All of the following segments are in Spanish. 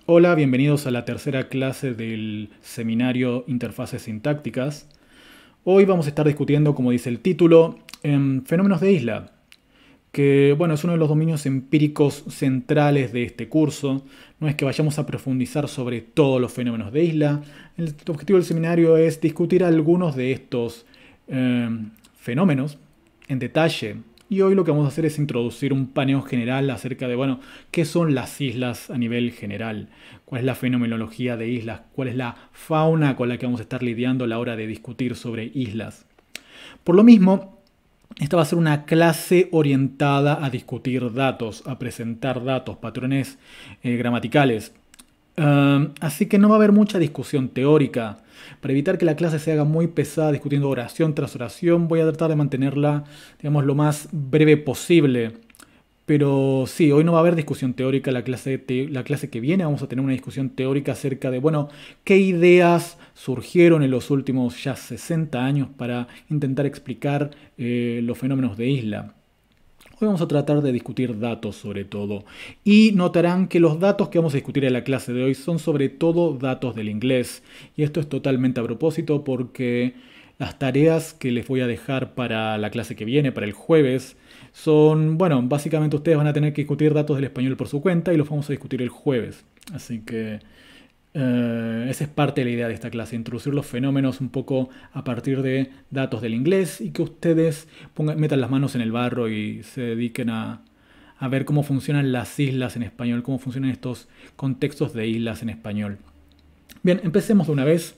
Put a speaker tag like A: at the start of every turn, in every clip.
A: Hola, bienvenidos a la tercera clase del seminario Interfaces Sintácticas. Hoy vamos a estar discutiendo, como dice el título, fenómenos de isla, que bueno, es uno de los dominios empíricos centrales de este curso. No es que vayamos a profundizar sobre todos los fenómenos de isla. El objetivo del seminario es discutir algunos de estos fenómenos en detalle. Y hoy lo que vamos a hacer es introducir un paneo general acerca de, bueno, qué son las islas a nivel general, cuál es la fenomenología de islas, cuál es la fauna con la que vamos a estar lidiando a la hora de discutir sobre islas. Por lo mismo, esta va a ser una clase orientada a discutir datos, a presentar datos, patrones gramaticales. Así que no va a haber mucha discusión teórica. Para evitar que la clase se haga muy pesada discutiendo oración tras oración, voy a tratar de mantenerla, digamos, lo más breve posible. Pero sí, hoy no va a haber discusión teórica. La clase que viene vamos a tener una discusión teórica acerca de, bueno, qué ideas surgieron en los últimos ya 60 años para intentar explicar los fenómenos de isla. Hoy vamos a tratar de discutir datos sobre todo. Y notarán que los datos que vamos a discutir en la clase de hoy son sobre todo datos del inglés. Y esto es totalmente a propósito porque las tareas que les voy a dejar para la clase que viene, para el jueves, son, bueno, básicamente ustedes van a tener que discutir datos del español por su cuenta y los vamos a discutir el jueves. Así que esa es parte de la idea de esta clase, introducir los fenómenos un poco a partir de datos del inglés y que ustedes metan las manos en el barro y se dediquen a ver cómo funcionan las islas en español, cómo funcionan estos contextos de islas en español. Bien, empecemos de una vez.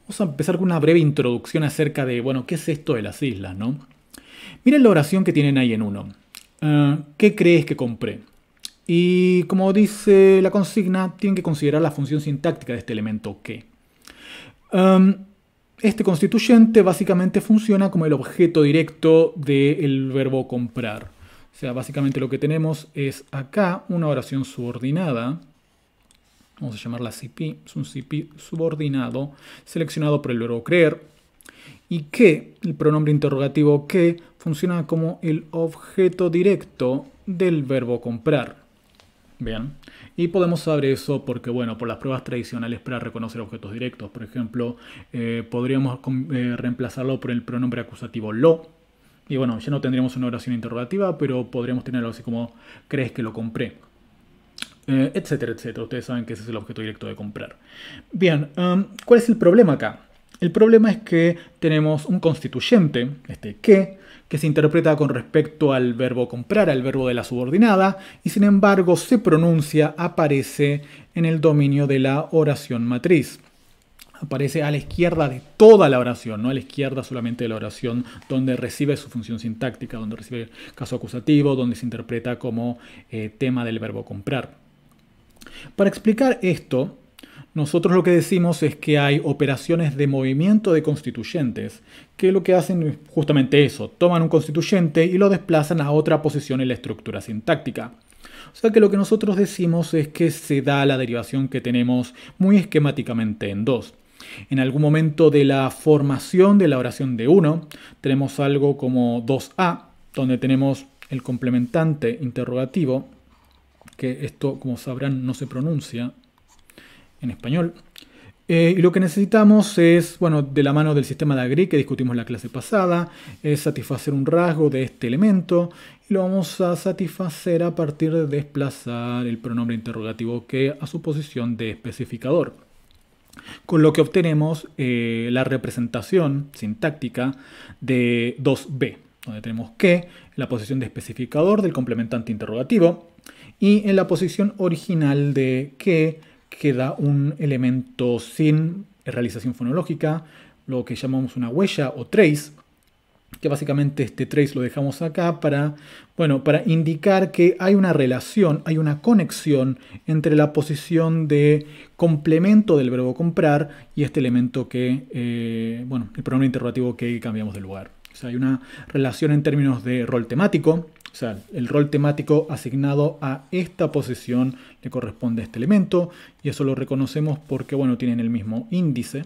A: Vamos a empezar con una breve introducción acerca de, bueno, ¿qué es esto de las islas, no? Miren la oración que tienen ahí en uno. ¿Qué crees que compré? Y como dice la consigna, tienen que considerar la función sintáctica de este elemento que. Este constituyente básicamente funciona como el objeto directo del verbo comprar. O sea, básicamente lo que tenemos es acá una oración subordinada. Vamos a llamarla CP. Es un CP subordinado seleccionado por el verbo creer. Y que, el pronombre interrogativo que, funciona como el objeto directo del verbo comprar. Bien, y podemos saber eso porque, bueno, por las pruebas tradicionales para reconocer objetos directos, por ejemplo, podríamos reemplazarlo por el pronombre acusativo lo. Y bueno, ya no tendríamos una oración interrogativa, pero podríamos tener algo así como ¿crees que lo compré? Etcétera, etcétera. Ustedes saben que ese es el objeto directo de comprar. Bien, ¿cuál es el problema acá? El problema es que tenemos un constituyente, este que se interpreta con respecto al verbo comprar, al verbo de la subordinada, y sin embargo se pronuncia, aparece en el dominio de la oración matriz. Aparece a la izquierda de toda la oración, no a la izquierda solamente de la oración donde recibe su función sintáctica, donde recibe caso acusativo, donde se interpreta como tema del verbo comprar. Para explicar esto, nosotros lo que decimos es que hay operaciones de movimiento de constituyentes que lo que hacen es justamente eso, toman un constituyente y lo desplazan a otra posición en la estructura sintáctica. O sea que lo que nosotros decimos es que se da la derivación que tenemos muy esquemáticamente en dos. En algún momento de la formación de la oración de 1 tenemos algo como 2A, donde tenemos el complementante interrogativo, que esto, como sabrán, no se pronuncia en español. Y lo que necesitamos es, bueno, de la mano del sistema de agree que discutimos la clase pasada, es satisfacer un rasgo de este elemento y lo vamos a satisfacer a partir de desplazar el pronombre interrogativo que a su posición de especificador. Con lo que obtenemos la representación sintáctica de 2b, donde tenemos que en la posición de especificador del complementante interrogativo y en la posición original de que queda un elemento sin realización fonológica, lo que llamamos una huella o trace, que básicamente este trace lo dejamos acá para, bueno, para indicar que hay una relación, hay una conexión entre la posición de complemento del verbo comprar y este elemento que, bueno, el pronombre interrogativo que cambiamos de lugar. O sea, hay una relación en términos de rol temático. O sea, el rol temático asignado a esta posición le corresponde a este elemento y eso lo reconocemos porque, bueno, tienen el mismo índice.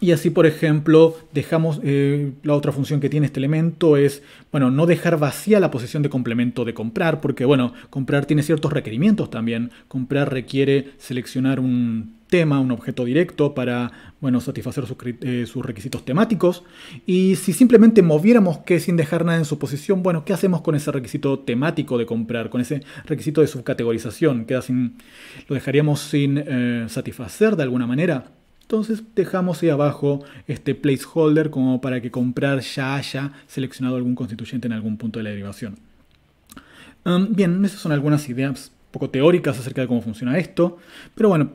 A: Y así, por ejemplo, dejamos la otra función que tiene este elemento es, bueno, no dejar vacía la posición de complemento de comprar, porque, bueno, comprar tiene ciertos requerimientos también. Comprar requiere seleccionar un tema, un objeto directo para, bueno, satisfacer sus requisitos temáticos. Y si simplemente moviéramos que sin dejar nada en su posición, bueno, ¿qué hacemos con ese requisito temático de comprar? Con ese requisito de subcategorización, lo dejaríamos sin satisfacer de alguna manera. Entonces dejamos ahí abajo este placeholder como para que comprar ya haya seleccionado algún constituyente en algún punto de la derivación. Bien, esas son algunas ideas un poco teóricas acerca de cómo funciona esto. Pero bueno,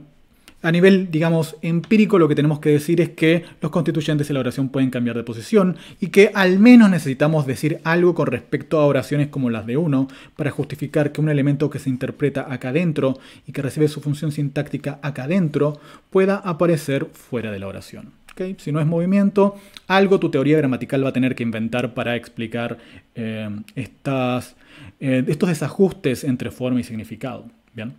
A: a nivel, digamos, empírico, lo que tenemos que decir es que los constituyentes de la oración pueden cambiar de posición y que al menos necesitamos decir algo con respecto a oraciones como las de uno para justificar que un elemento que se interpreta acá adentro y que recibe su función sintáctica acá adentro pueda aparecer fuera de la oración. ¿Okay? Si no es movimiento, algo tu teoría gramatical va a tener que inventar para explicar estos desajustes entre forma y significado. ¿Bien?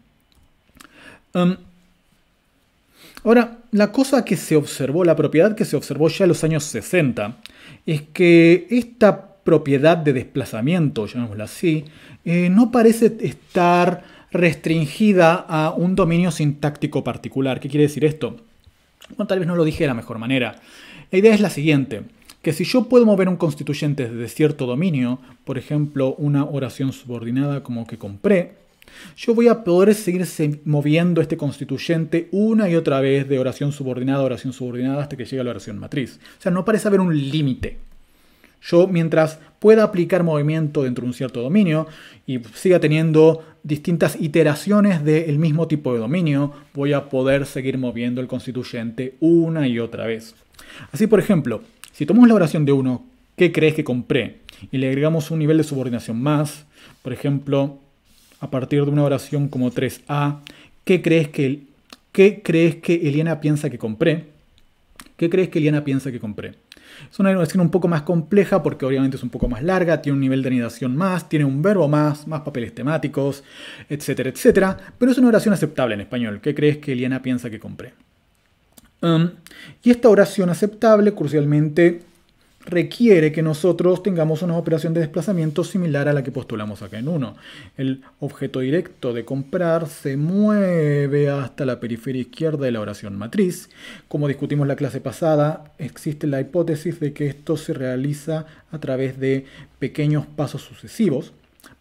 A: Ahora, la cosa que se observó, la propiedad que se observó ya en los años 60, es que esta propiedad de desplazamiento, llamémosla así, no parece estar restringida a un dominio sintáctico particular. ¿Qué quiere decir esto? Bueno, tal vez no lo dije de la mejor manera. La idea es la siguiente, que si yo puedo mover un constituyente desde cierto dominio, por ejemplo, una oración subordinada como que compré, yo voy a poder seguir moviendo este constituyente una y otra vez de oración subordinada hasta que llegue a la oración matriz. O sea, no parece haber un límite. Yo, mientras pueda aplicar movimiento dentro de un cierto dominio y siga teniendo distintas iteraciones del mismo tipo de dominio, voy a poder seguir moviendo el constituyente una y otra vez. Así, por ejemplo, si tomamos la oración de 1, ¿qué crees que compré? Y le agregamos un nivel de subordinación más, por ejemplo, a partir de una oración como 3A, ¿qué crees que Eliana piensa que compré? ¿Qué crees que Eliana piensa que compré? Es una oración un poco más compleja porque obviamente es un poco más larga, tiene un nivel de anidación más, tiene un verbo más papeles temáticos, etcétera, etcétera. Pero es una oración aceptable en español. ¿Qué crees que Eliana piensa que compré? Y esta oración aceptable, crucialmente, requiere que nosotros tengamos una operación de desplazamiento similar a la que postulamos acá en 1. El objeto directo de comprar se mueve hasta la periferia izquierda de la oración matriz. Como discutimos la clase pasada, existe la hipótesis de que esto se realiza a través de pequeños pasos sucesivos.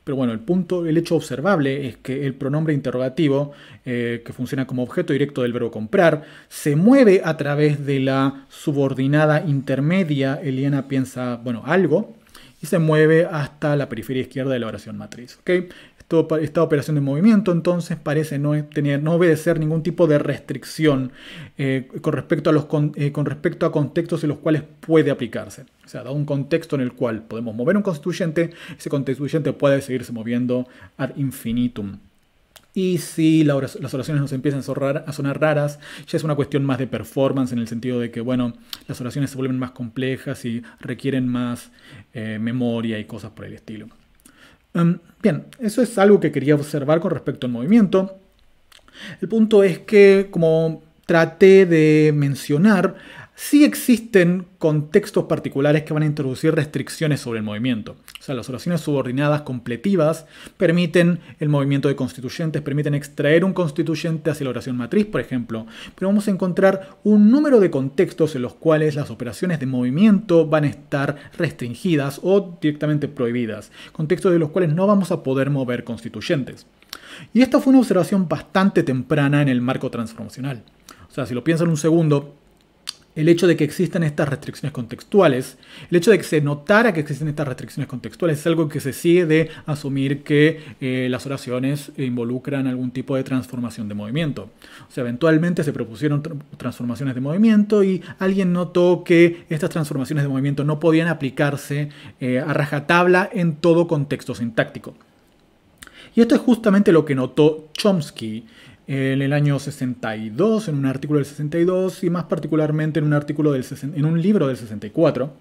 A: Pero bueno, el hecho observable es que el pronombre interrogativo, que funciona como objeto directo del verbo comprar, se mueve a través de la subordinada intermedia, Eliana piensa, bueno, algo, y se mueve hasta la periferia izquierda de la oración matriz. ¿Okay? Esta operación de movimiento entonces parece no obedecer ningún tipo de restricción con respecto a contextos en los cuales puede aplicarse. O sea, dado un contexto en el cual podemos mover un constituyente, ese constituyente puede seguirse moviendo ad infinitum. Y si las oraciones nos empiezan a sonar raras, ya es una cuestión más de performance en el sentido de que, bueno, las oraciones se vuelven más complejas y requieren más memoria y cosas por el estilo. Bien, eso es algo que quería observar con respecto al movimiento. El punto es que, como traté de mencionar, sí existen contextos particulares que van a introducir restricciones sobre el movimiento. O sea, las oraciones subordinadas completivas permiten el movimiento de constituyentes, permiten extraer un constituyente hacia la oración matriz, por ejemplo. Pero vamos a encontrar un número de contextos en los cuales las operaciones de movimiento van a estar restringidas o directamente prohibidas. Contextos de los cuales no vamos a poder mover constituyentes. Y esta fue una observación bastante temprana en el marco transformacional. O sea, si lo piensan un segundo, el hecho de que existan estas restricciones contextuales, el hecho de que se notara que existen estas restricciones contextuales es algo que se sigue de asumir que las oraciones involucran algún tipo de transformación de movimiento. O sea, eventualmente se propusieron transformaciones de movimiento y alguien notó que estas transformaciones de movimiento no podían aplicarse a rajatabla en todo contexto sintáctico. Y esto es justamente lo que notó Chomsky en el año 62, en un artículo del 62 y más particularmente en un libro del 64.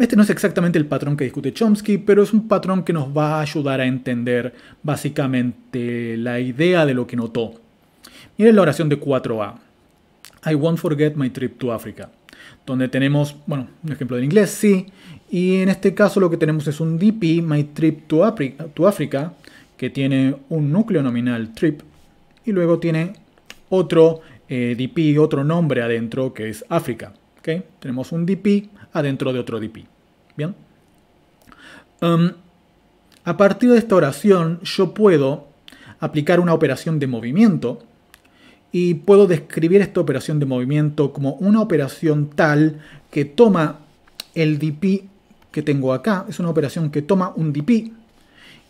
A: Este no es exactamente el patrón que discute Chomsky, pero es un patrón que nos va a ayudar a entender básicamente la idea de lo que notó. Miren la oración de 4a. I won't forget my trip to Africa. Donde tenemos, bueno, un ejemplo del inglés, sí. Y en este caso lo que tenemos es un DP, my trip to Africa, que tiene un núcleo nominal trip. Y luego tiene otro DP, otro nombre adentro que es África. ¿Okay? Tenemos un DP adentro de otro DP. Bien. A partir de esta oración yo puedo aplicar una operación de movimiento y puedo describir esta operación de movimiento como una operación tal que toma el DP que tengo acá. Es una operación que toma un DP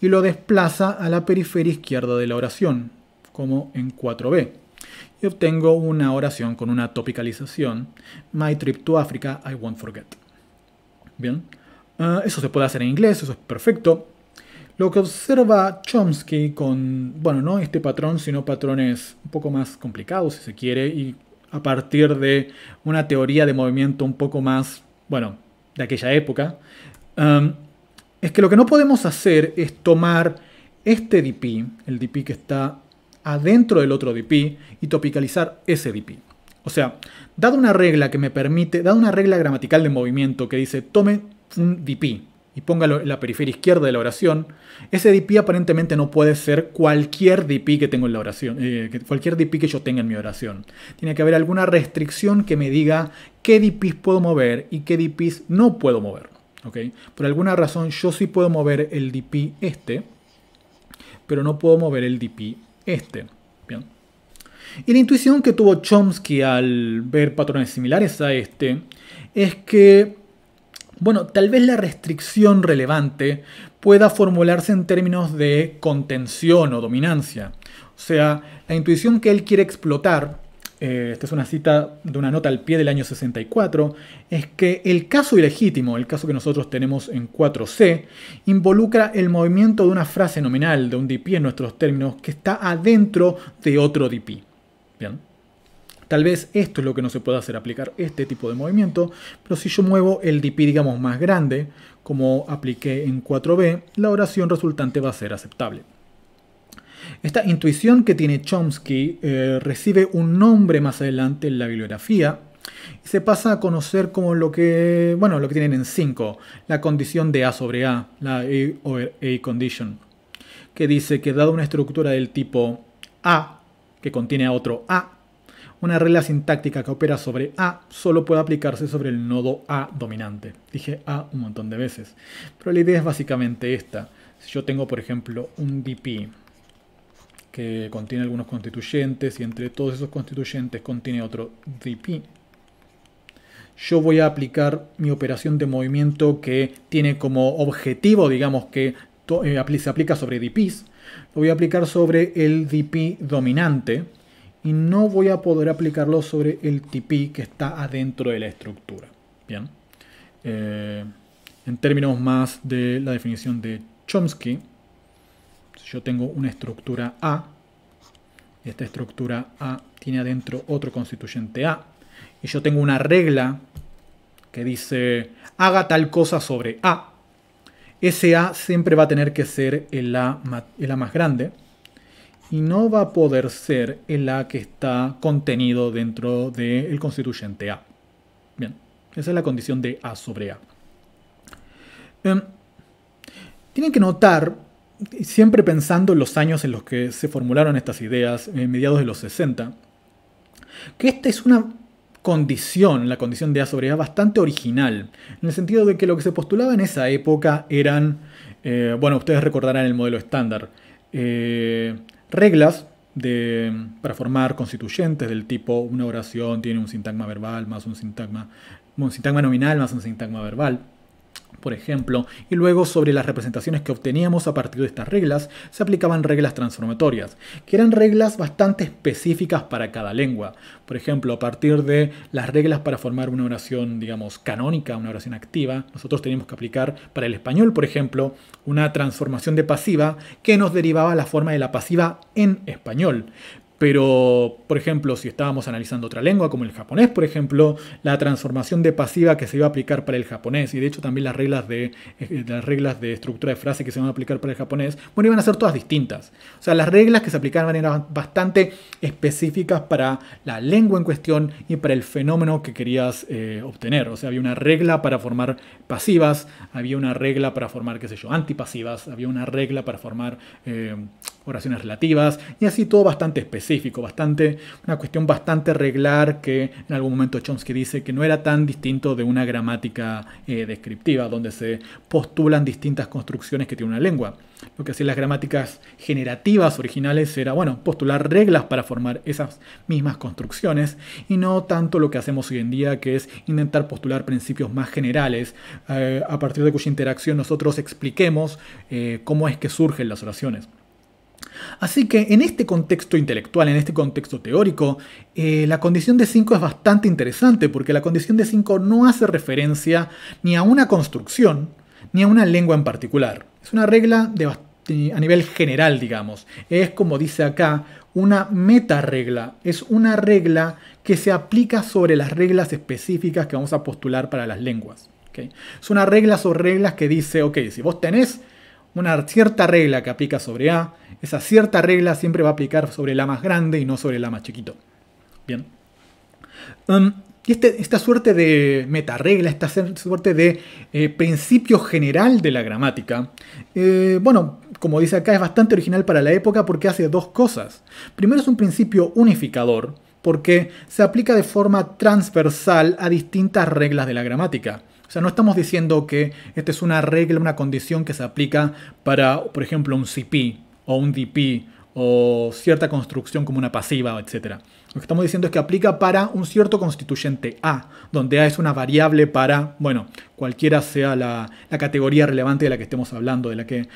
A: y lo desplaza a la periferia izquierda de la oración, como en 4b. Y obtengo una oración con una topicalización. My trip to Africa, I won't forget. Bien. Eso se puede hacer en inglés, eso es perfecto. Lo que observa Chomsky con, bueno, no este patrón, sino patrones un poco más complicados, si se quiere, y a partir de una teoría de movimiento un poco más, bueno, de aquella época, es que lo que no podemos hacer es tomar este DP, el DP que está adentro del otro DP, y topicalizar ese DP. O sea, dada una regla que me permite, dada una regla gramatical de movimiento que dice tome un DP y póngalo en la periferia izquierda de la oración, ese DP aparentemente no puede ser cualquier DP que tengo en la oración, cualquier DP que yo tenga en mi oración. Tiene que haber alguna restricción que me diga qué DPs puedo mover y qué DPs no puedo mover. ¿Okay? Por alguna razón yo sí puedo mover el DP este, pero no puedo mover el DP este. Bien. Y la intuición que tuvo Chomsky al ver patrones similares a este es que, bueno, tal vez la restricción relevante pueda formularse en términos de contención o dominancia. O sea, la intuición que él quiere explotar, esta es una cita de una nota al pie del año 64, es que el caso ilegítimo, el caso que nosotros tenemos en 4c, involucra el movimiento de una frase nominal, de un DP en nuestros términos, que está adentro de otro DP. Bien. Tal vez esto es lo que no se puede hacer, aplicar este tipo de movimiento, pero si yo muevo el DP, digamos, más grande, como apliqué en 4b, la oración resultante va a ser aceptable. Esta intuición que tiene Chomsky recibe un nombre más adelante en la bibliografía y se pasa a conocer como lo que tienen en 5, la condición de A sobre A, la A over A condition, que dice que dada una estructura del tipo A, que contiene a otro A, una regla sintáctica que opera sobre A solo puede aplicarse sobre el nodo A dominante. Dije A un montón de veces, pero la idea es básicamente esta. Si yo tengo, por ejemplo, un DP que contiene algunos constituyentes y entre todos esos constituyentes contiene otro DP, yo voy a aplicar mi operación de movimiento que tiene como objetivo, digamos, que se aplica sobre DPs. Lo voy a aplicar sobre el DP dominante y no voy a poder aplicarlo sobre el DP que está adentro de la estructura. Bien. En términos más de la definición de Chomsky, yo tengo una estructura A, y esta estructura A tiene adentro otro constituyente A, y yo tengo una regla que dice haga tal cosa sobre A. Ese A siempre va a tener que ser el A más grande, y no va a poder ser el A que está contenido dentro del constituyente A. Bien, esa es la condición de A sobre A. Tienen que notar, siempre pensando en los años en los que se formularon estas ideas, mediados de los 60, que esta es una condición, la condición de A sobre A, bastante original, en el sentido de que lo que se postulaba en esa época eran, ustedes recordarán el modelo estándar, reglas para formar constituyentes del tipo una oración tiene un sintagma verbal más un sintagma nominal más un sintagma verbal, por ejemplo, y luego sobre las representaciones que obteníamos a partir de estas reglas se aplicaban reglas transformatorias, que eran reglas bastante específicas para cada lengua. Por ejemplo, a partir de las reglas para formar una oración, digamos, canónica, una oración activa, nosotros teníamos que aplicar para el español, por ejemplo, una transformación de pasiva que nos derivaba la forma de la pasiva en español. Pero, por ejemplo, si estábamos analizando otra lengua, como el japonés, por ejemplo, la transformación de pasiva que se iba a aplicar para el japonés, y de hecho también las reglas de estructura de frase que se van a aplicar para el japonés, bueno, iban a ser todas distintas. O sea, las reglas que se aplicaban eran bastante específicas para la lengua en cuestión y para el fenómeno que querías obtener. O sea, había una regla para formar pasivas, había una regla para formar, qué sé yo, antipasivas, había una regla para formar oraciones relativas, y así todo bastante específico, una cuestión bastante reglar, que en algún momento Chomsky dice que no era tan distinto de una gramática descriptiva, donde se postulan distintas construcciones que tiene una lengua. Lo que hacían las gramáticas generativas originales era, bueno, postular reglas para formar esas mismas construcciones, y no tanto lo que hacemos hoy en día, que es intentar postular principios más generales, a partir de cuya interacción nosotros expliquemos cómo es que surgen las oraciones. Así que en este contexto intelectual, en este contexto teórico, la condición de 5 es bastante interesante, porque la condición de 5 no hace referencia ni a una construcción, ni a una lengua en particular. Es una regla a nivel general, digamos. Es, como dice acá, una metaregla. Es una regla que se aplica sobre las reglas específicas que vamos a postular para las lenguas. ¿Okay? Es una regla sobre reglas que dice, ok, si vos tenés una cierta regla que aplica sobre A, esa cierta regla siempre va a aplicar sobre el A más grande y no sobre el A más chiquito. Bien. Y esta suerte de metaregla, esta suerte de principio general de la gramática, bueno, como dice acá, es bastante original para la época porque hace dos cosas. Primero, es un principio unificador, porque se aplica de forma transversal a distintas reglas de la gramática. O sea, no estamos diciendo que esta es una regla, una condición que se aplica para, por ejemplo, un CP o un DP o cierta construcción como una pasiva, etc. Lo que estamos diciendo es que aplica para un cierto constituyente A, donde A es una variable para, bueno, cualquiera sea la categoría relevante de la que estemos hablando, de la que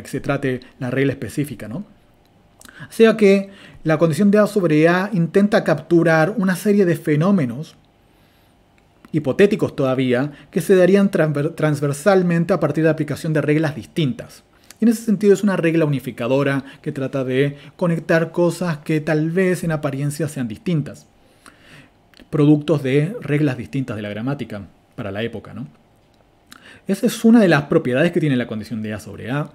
A: se trate la regla específica, ¿no? O sea que la condición de A sobre A intenta capturar una serie de fenómenos hipotéticos todavía, que se darían transversalmente a partir de la aplicación de reglas distintas. Y en ese sentido es una regla unificadora que trata de conectar cosas que tal vez en apariencia sean distintas. Productos de reglas distintas de la gramática para la época, ¿no? Esa es una de las propiedades que tiene la condición de A sobre A.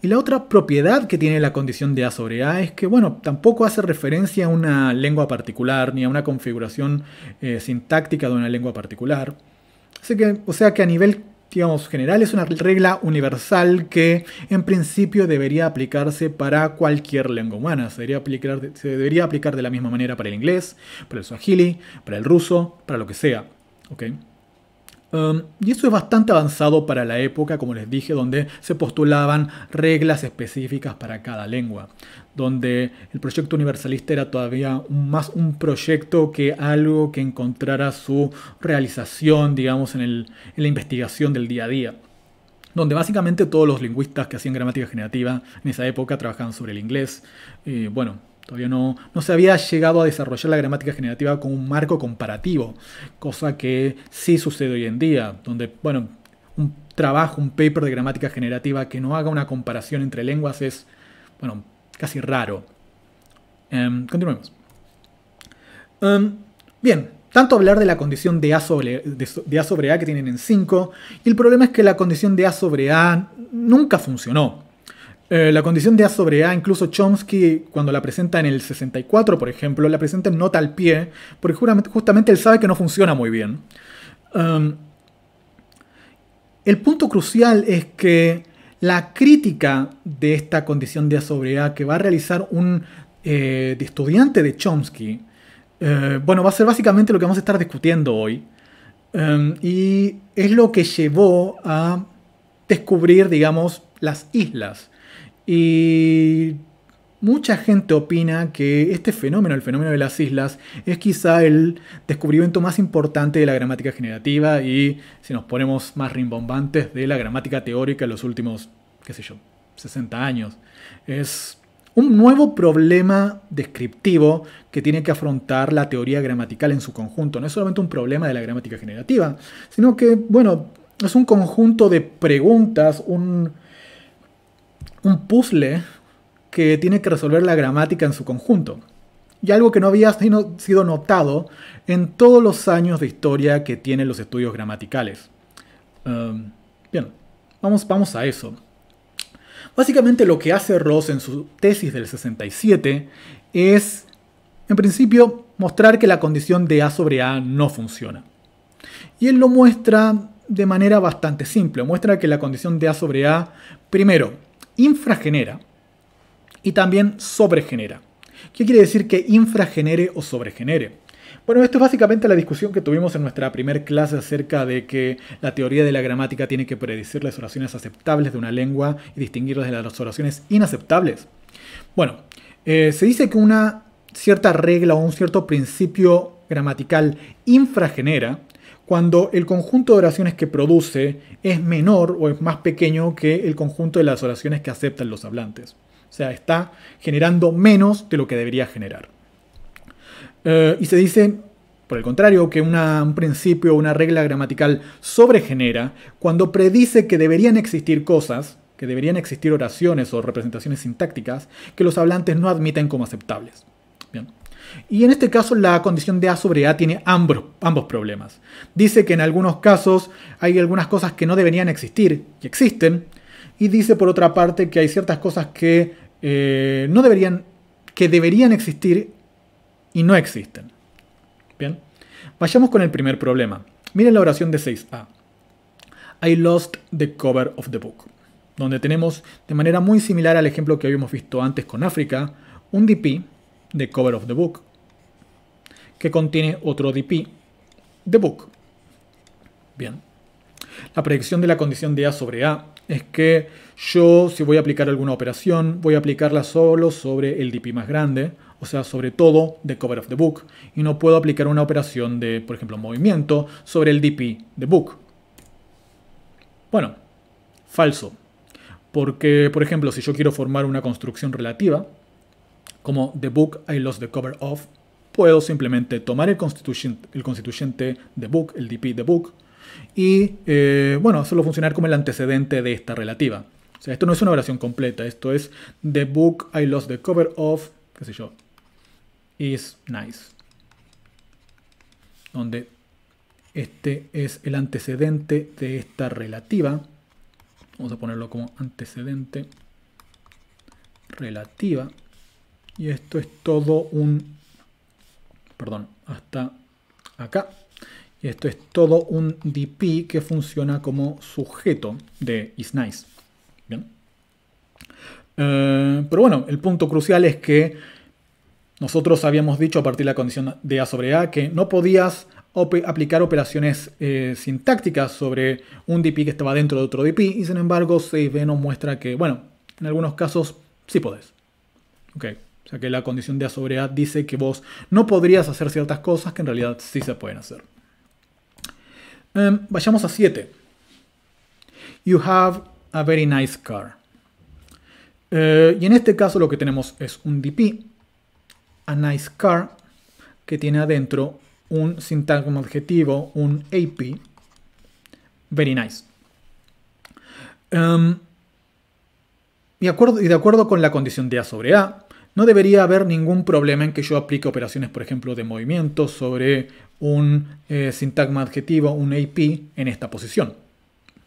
A: Y la otra propiedad que tiene la condición de A sobre A es que, bueno, tampoco hace referencia a una lengua particular ni a una configuración sintáctica de una lengua particular. O sea que a nivel, digamos, general es una regla universal que en principio debería aplicarse para cualquier lengua humana. Se debería aplicar de la misma manera para el inglés, para el swahili, para el ruso, para lo que sea. ¿Okay? Y eso es bastante avanzado para la época, como les dije, donde se postulaban reglas específicas para cada lengua, donde el proyecto universalista era todavía más un proyecto que algo que encontrara su realización, digamos, en la investigación del día a día, donde básicamente todos los lingüistas que hacían gramática generativa en esa época trabajaban sobre el inglés. Todavía no se había llegado a desarrollar la gramática generativa con un marco comparativo, cosa que sí sucede hoy en día, donde, bueno, un paper de gramática generativa que no haga una comparación entre lenguas es, bueno, casi raro. Continuemos. Bien, tanto hablar de la condición de A sobre A que tienen en 5, y el problema es que la condición de A sobre A nunca funcionó. La condición de A sobre A, incluso Chomsky, cuando la presenta en el 64, por ejemplo, la presenta en nota al pie, porque justamente él sabe que no funciona muy bien. El punto crucial es que la crítica de esta condición de A sobre A que va a realizar un estudiante de Chomsky, va a ser básicamente lo que vamos a estar discutiendo hoy. Y es lo que llevó a descubrir, digamos, las islas. Y mucha gente opina que este fenómeno, el fenómeno de las islas, es quizá el descubrimiento más importante de la gramática generativa y, si nos ponemos más rimbombantes, de la gramática teórica en los últimos, 60 años. Es un nuevo problema descriptivo que tiene que afrontar la teoría gramatical en su conjunto. No es solamente un problema de la gramática generativa, sino que, es un conjunto de preguntas, un puzzle que tiene que resolver la gramática en su conjunto. y algo que no había sido notado en todos los años de historia que tienen los estudios gramaticales. Bien, vamos a eso. Básicamente lo que hace Ross en su tesis del 67 es, en principio, mostrar que la condición de A sobre A no funciona. Y él lo muestra de manera bastante simple. Muestra que la condición de A sobre A, primero, infragenera y también sobregenera. ¿Qué quiere decir que infragenere o sobregenere? Bueno, esto es básicamente la discusión que tuvimos en nuestra primera clase acerca de que la teoría de la gramática tiene que predecir las oraciones aceptables de una lengua y distinguirlas de las oraciones inaceptables. Bueno, se dice que una cierta regla o un cierto principio gramatical infragenera cuando el conjunto de oraciones que produce es menor o es más pequeño que el conjunto de las oraciones que aceptan los hablantes. O sea, está generando menos de lo que debería generar. Y se dice, por el contrario, que un principio o una regla gramatical sobregenera cuando predice que deberían existir cosas, que deberían existir oraciones o representaciones sintácticas que los hablantes no admiten como aceptables. Bien. Y en este caso la condición de A sobre A tiene ambos problemas. Dice que en algunos casos hay algunas cosas que no deberían existir y existen. Y dice por otra parte que hay ciertas cosas que deberían existir y no existen. Bien. Vayamos con el primer problema. Miren la oración de 6a. I lost the cover of the book. Donde tenemos, de manera muy similar al ejemplo que habíamos visto antes con África, un DP de cover of the book que contiene otro DP de book. Bien. La predicción de la condición de A sobre A es que yo, si voy a aplicar alguna operación, voy a aplicarla solo sobre el DP más grande, o sea, sobre todo de cover of the book, y no puedo aplicar una operación de, por ejemplo, movimiento sobre el DP de book. Bueno, falso. Porque, por ejemplo, si yo quiero formar una construcción relativa, como the book I lost the cover of, puedo simplemente tomar el constituyente de book, el DP de book, y bueno, hacerlo funcionar como el antecedente de esta relativa. O sea, esto no es una oración completa, esto es the book I lost the cover of, qué sé yo, is nice. Donde este es el antecedente de esta relativa. Vamos a ponerlo como antecedente relativa. Y esto es todo un... Perdón, hasta acá. Y esto es todo un DP que funciona como sujeto de is nice. ¿Bien? Pero bueno, el punto crucial es que nosotros habíamos dicho a partir de la condición de A sobre A que no podías aplicar operaciones sintácticas sobre un DP que estaba dentro de otro DP, y sin embargo 6b nos muestra que, bueno, en algunos casos sí podés. Ok, o sea que la condición de A sobre A dice que vos no podrías hacer ciertas cosas que en realidad sí se pueden hacer. Vayamos a 7. You have a very nice car. Y en este caso lo que tenemos es un DP, a nice car, que tiene adentro un sintagma adjetivo, un AP, very nice. Y de acuerdo con la condición de A sobre A, no debería haber ningún problema en que yo aplique operaciones, por ejemplo, de movimiento sobre un sintagma adjetivo, un AP, en esta posición.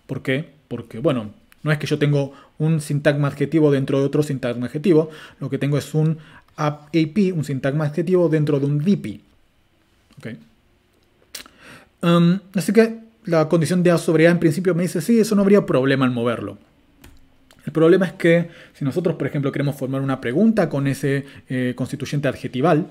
A: ¿Por qué? Porque, bueno, no es que yo tengo un sintagma adjetivo dentro de otro sintagma adjetivo, lo que tengo es un AP, un sintagma adjetivo dentro de un DP. Okay. Así que la condición de A sobre A en principio me dice, sí, eso no habría problema en moverlo. El problema es que si nosotros, por ejemplo, queremos formar una pregunta con ese constituyente adjetival,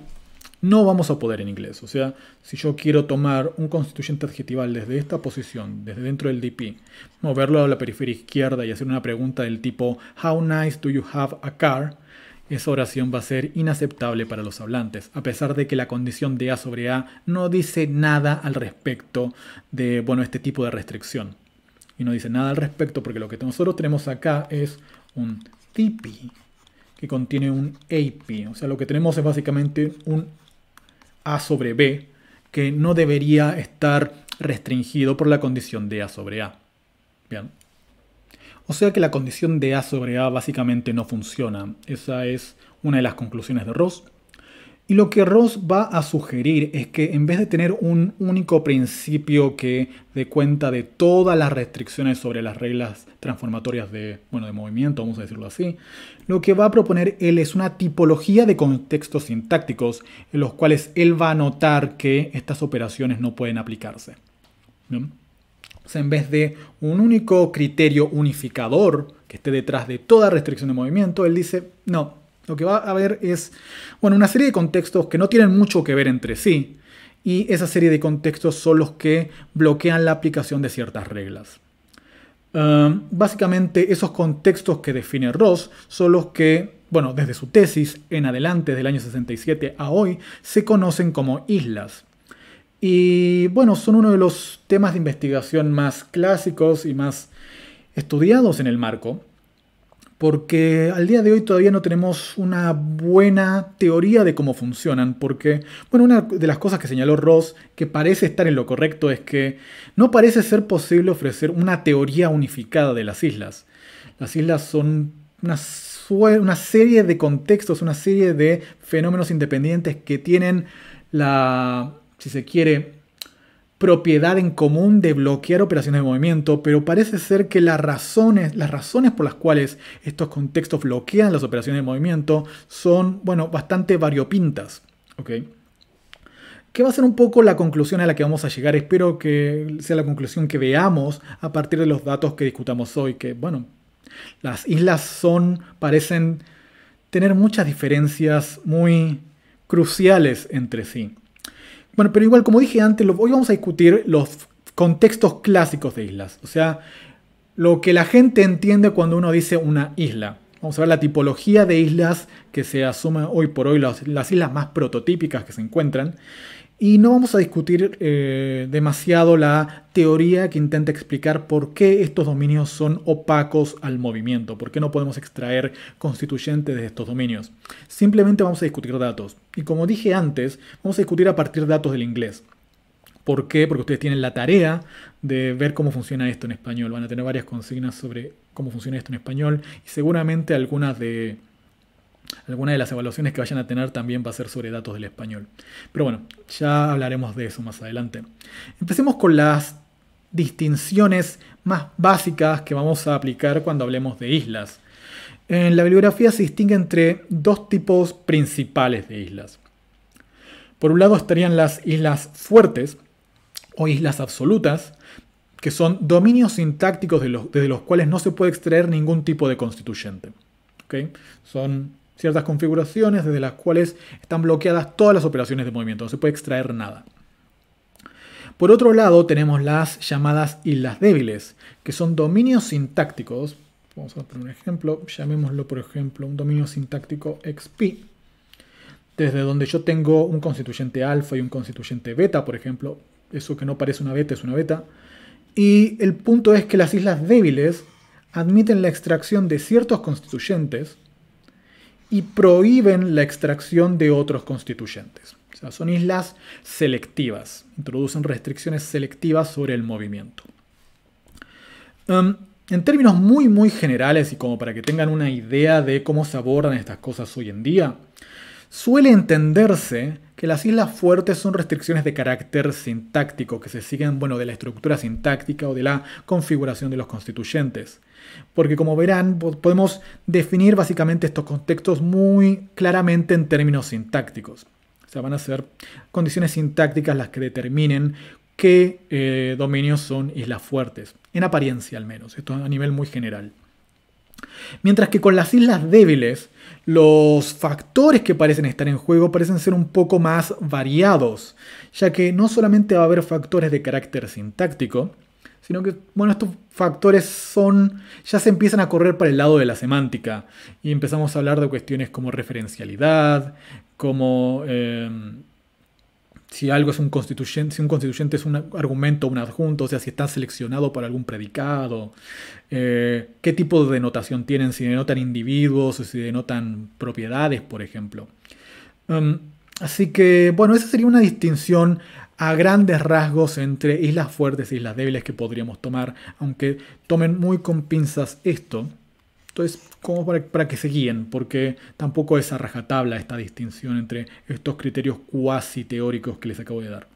A: no vamos a poder en inglés. O sea, si yo quiero tomar un constituyente adjetival desde esta posición, desde dentro del DP, moverlo a la periferia izquierda y hacer una pregunta del tipo How nice do you have a car? Esa oración va a ser inaceptable para los hablantes, a pesar de que la condición de A sobre A no dice nada al respecto de, bueno, este tipo de restricción. Y no dice nada al respecto porque lo que nosotros tenemos acá es un DP que contiene un AP. O sea, lo que tenemos es básicamente un A sobre B que no debería estar restringido por la condición de A sobre A. Bien. O sea que la condición de A sobre A básicamente no funciona. Esa es una de las conclusiones de Ross. Y lo que Ross va a sugerir es que en vez de tener un único principio que dé cuenta de todas las restricciones sobre las reglas transformatorias de movimiento, vamos a decirlo así, lo que va a proponer él es una tipología de contextos sintácticos en los cuales él va a notar que estas operaciones no pueden aplicarse, ¿no? O sea, en vez de un único criterio unificador que esté detrás de toda restricción de movimiento, él dice, no. Lo que va a haber es una serie de contextos que no tienen mucho que ver entre sí, y esa serie de contextos son los que bloquean la aplicación de ciertas reglas. Básicamente esos contextos que define Ross son los que, desde su tesis en adelante, del año 67 a hoy, se conocen como islas. Y son uno de los temas de investigación más clásicos y más estudiados en el marco, porque al día de hoy todavía no tenemos una buena teoría de cómo funcionan, porque, una de las cosas que señaló Ross, que parece estar en lo correcto, es que no parece ser posible ofrecer una teoría unificada de las islas. Las islas son una serie de contextos, una serie de fenómenos independientes que tienen la, si se quiere, propiedad en común de bloquear operaciones de movimiento, pero parece ser que las razones por las cuales estos contextos bloquean las operaciones de movimiento son, bastante variopintas. ¿Okay? ¿Qué va a ser un poco la conclusión a la que vamos a llegar? Espero que sea la conclusión que veamos a partir de los datos que discutamos hoy, que, las islas parecen tener muchas diferencias muy cruciales entre sí. Pero igual, como dije antes, hoy vamos a discutir los contextos clásicos de islas. O sea, lo que la gente entiende cuando uno dice una isla. Vamos a ver la tipología de islas que se asume hoy por hoy, las islas más prototípicas que se encuentran. Y no vamos a discutir demasiado la teoría que intenta explicar por qué estos dominios son opacos al movimiento, por qué no podemos extraer constituyentes de estos dominios. Simplemente vamos a discutir datos. Y como dije antes, vamos a discutir a partir de datos del inglés. ¿Por qué? Porque ustedes tienen la tarea de ver cómo funciona esto en español. Van a tener varias consignas sobre cómo funciona esto en español y seguramente alguna de las evaluaciones que vayan a tener también va a ser sobre datos del español. Pero ya hablaremos de eso más adelante. Empecemos con las distinciones más básicas que vamos a aplicar cuando hablemos de islas. En la bibliografía se distingue entre dos tipos principales de islas. Por un lado estarían las islas fuertes o islas absolutas, que son dominios sintácticos desde los cuales no se puede extraer ningún tipo de constituyente. ¿Okay? Son ciertas configuraciones desde las cuales están bloqueadas todas las operaciones de movimiento, no se puede extraer nada. Por otro lado tenemos las llamadas islas débiles, que son dominios sintácticos. Vamos a poner un ejemplo, llamémoslo por ejemplo un dominio sintáctico XP, desde donde yo tengo un constituyente alfa y un constituyente beta, por ejemplo. Eso que no parece una beta es una beta. Y el punto es que las islas débiles admiten la extracción de ciertos constituyentes y prohíben la extracción de otros constituyentes. O sea, son islas selectivas, introducen restricciones selectivas sobre el movimiento. En términos muy generales y como para que tengan una idea de cómo se abordan estas cosas hoy en día, suele entenderse que las islas fuertes son restricciones de carácter sintáctico que se siguen de la estructura sintáctica o de la configuración de los constituyentes. Porque como verán, podemos definir básicamente estos contextos muy claramente en términos sintácticos. O sea, van a ser condiciones sintácticas las que determinen qué dominios son islas fuertes, en apariencia al menos, esto a nivel muy general. Mientras que con las islas débiles, los factores que parecen estar en juego parecen ser un poco más variados, ya que no solamente va a haber factores de carácter sintáctico, sino que estos factores ya se empiezan a correr para el lado de la semántica y empezamos a hablar de cuestiones como referencialidad, como si algo es un constituyente, si un constituyente es un argumento o un adjunto, o sea, si está seleccionado para algún predicado, qué tipo de denotación tienen, si denotan individuos o si denotan propiedades, por ejemplo. Así que, esa sería una distinción a grandes rasgos entre islas fuertes e islas débiles que podríamos tomar, aunque tomen muy con pinzas esto. Entonces, como para que se guíen, porque tampoco es a rajatabla esta distinción entre estos criterios cuasi teóricos que les acabo de dar.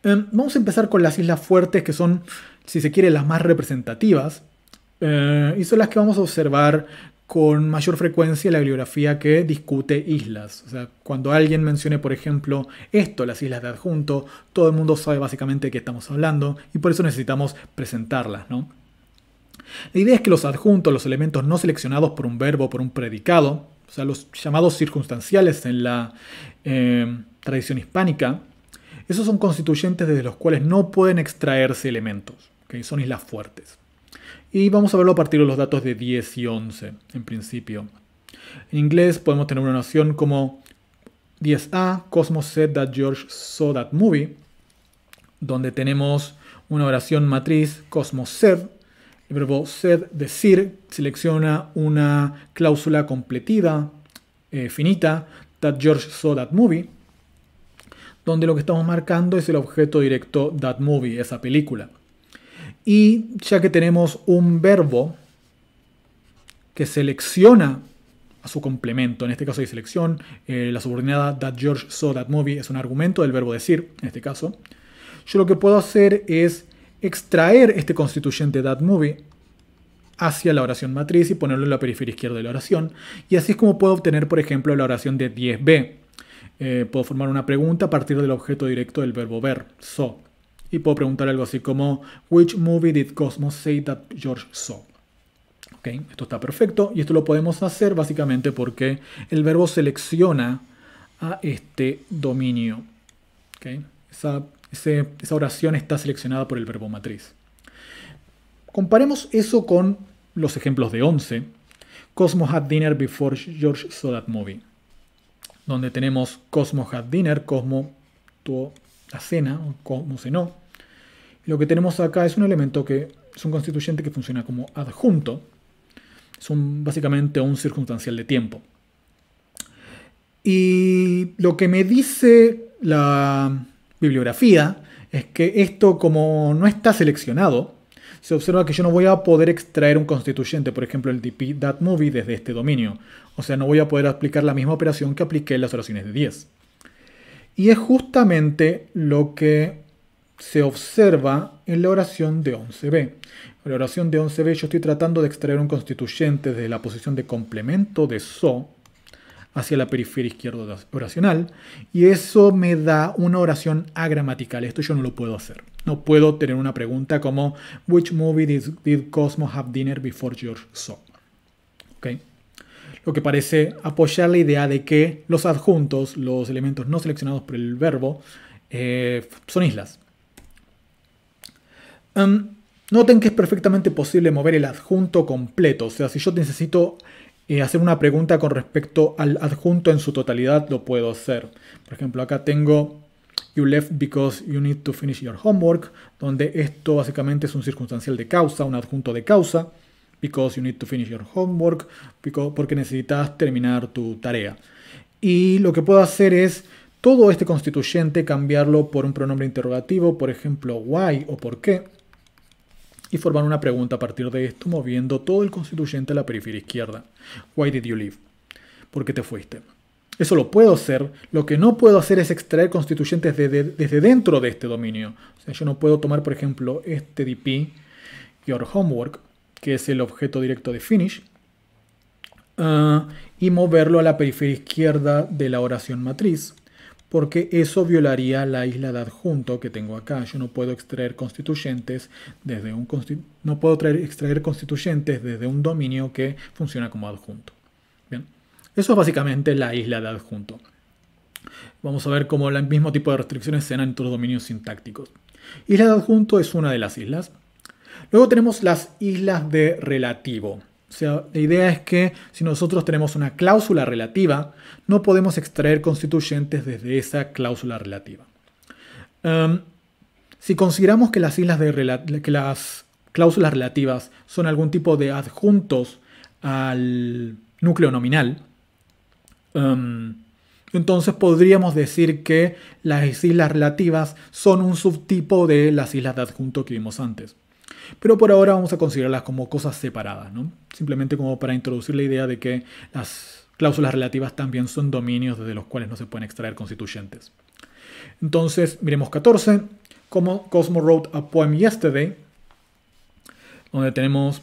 A: Vamos a empezar con las islas fuertes, que son, si se quiere, las más representativas, y son las que vamos a observar con mayor frecuencia en la bibliografía que discute islas. O sea, cuando alguien mencione, por ejemplo, esto, las islas de adjunto, todo el mundo sabe básicamente de qué estamos hablando, y por eso necesitamos presentarlas, ¿no? La idea es que los adjuntos, los elementos no seleccionados por un verbo o por un predicado, o sea, los llamados circunstanciales en la tradición hispánica, esos son constituyentes desde los cuales no pueden extraerse elementos, ¿okay? Son islas fuertes. Y vamos a verlo a partir de los datos de 10 y 11, en principio. En inglés podemos tener una noción como 10a, Cosmo said that George saw that movie, donde tenemos una oración matriz, Cosmo said. El verbo said, decir, selecciona una cláusula completiva, finita, that George saw that movie, donde lo que estamos marcando es el objeto directo that movie, esa película. Y ya que tenemos un verbo que selecciona a su complemento, en este caso hay selección, la subordinada that George saw that movie es un argumento del verbo decir, en este caso, yo lo que puedo hacer es extraer este constituyente that movie hacia la oración matriz y ponerlo en la periferia izquierda de la oración. Y así es como puedo obtener, por ejemplo, la oración de 10b. Puedo formar una pregunta a partir del objeto directo del verbo ver, saw. Y puedo preguntar algo así como, which movie did Cosmo say that George saw? Okay, esto está perfecto y esto lo podemos hacer básicamente porque el verbo selecciona a este dominio. Okay, esa oración está seleccionada por el verbo matriz. Comparemos eso con los ejemplos de 11. Cosmo had dinner before George saw that movie. Donde tenemos Cosmo had dinner, Cosmo tuvo la cena, o Cosmo cenó. Lo que tenemos acá es un elemento que es un constituyente que funciona como adjunto. Es básicamente un circunstancial de tiempo. Y lo que me dice la bibliografía es que esto, como no está seleccionado, se observa que yo no voy a poder extraer un constituyente, por ejemplo el DP that movie, desde este dominio. O sea, no voy a poder aplicar la misma operación que apliqué en las oraciones de 10. Y es justamente lo que se observa en la oración de 11b. En la oración de 11b yo estoy tratando de extraer un constituyente desde la posición de complemento de so hacia la periferia izquierda oracional, y eso me da una oración agramatical. Esto yo no lo puedo hacer. No puedo tener una pregunta como which movie did Cosmo have dinner before George saw? ¿Okay? Lo que parece apoyar la idea de que los adjuntos, los elementos no seleccionados por el verbo, son islas. Noten que es perfectamente posible mover el adjunto completo. O sea, si yo necesito hacer una pregunta con respecto al adjunto en su totalidad, lo puedo hacer. Por ejemplo, acá tengo you left because you need to finish your homework, donde esto básicamente es un circunstancial de causa, un adjunto de causa, because you need to finish your homework, porque necesitas terminar tu tarea. Y lo que puedo hacer es todo este constituyente cambiarlo por un pronombre interrogativo, por ejemplo, why o por qué, y formar una pregunta a partir de esto, moviendo todo el constituyente a la periferia izquierda. Why did you leave? ¿Por qué te fuiste? Eso lo puedo hacer. Lo que no puedo hacer es extraer constituyentes desde dentro de este dominio. O sea, yo no puedo tomar, por ejemplo, este DP, your homework, que es el objeto directo de finish, y moverlo a la periferia izquierda de la oración matriz, porque eso violaría la isla de adjunto que tengo acá. Yo no puedo extraer constituyentes desde extraer constituyentes desde un dominio que funciona como adjunto. Bien, eso es básicamente la isla de adjunto. Vamos a ver cómo el mismo tipo de restricciones se dan en otros dominios sintácticos. Isla de adjunto es una de las islas. Luego tenemos las islas de relativo. O sea, la idea es que si nosotros tenemos una cláusula relativa, no podemos extraer constituyentes desde esa cláusula relativa. Si consideramos que las cláusulas relativas son algún tipo de adjuntos al núcleo nominal, entonces podríamos decir que las islas relativas son un subtipo de las islas de adjunto que vimos antes. Pero por ahora vamos a considerarlas como cosas separadas, ¿no? Simplemente como para introducir la idea de que las cláusulas relativas también son dominios desde los cuales no se pueden extraer constituyentes. Entonces, miremos 14, como Cosmo wrote a poem yesterday, donde tenemos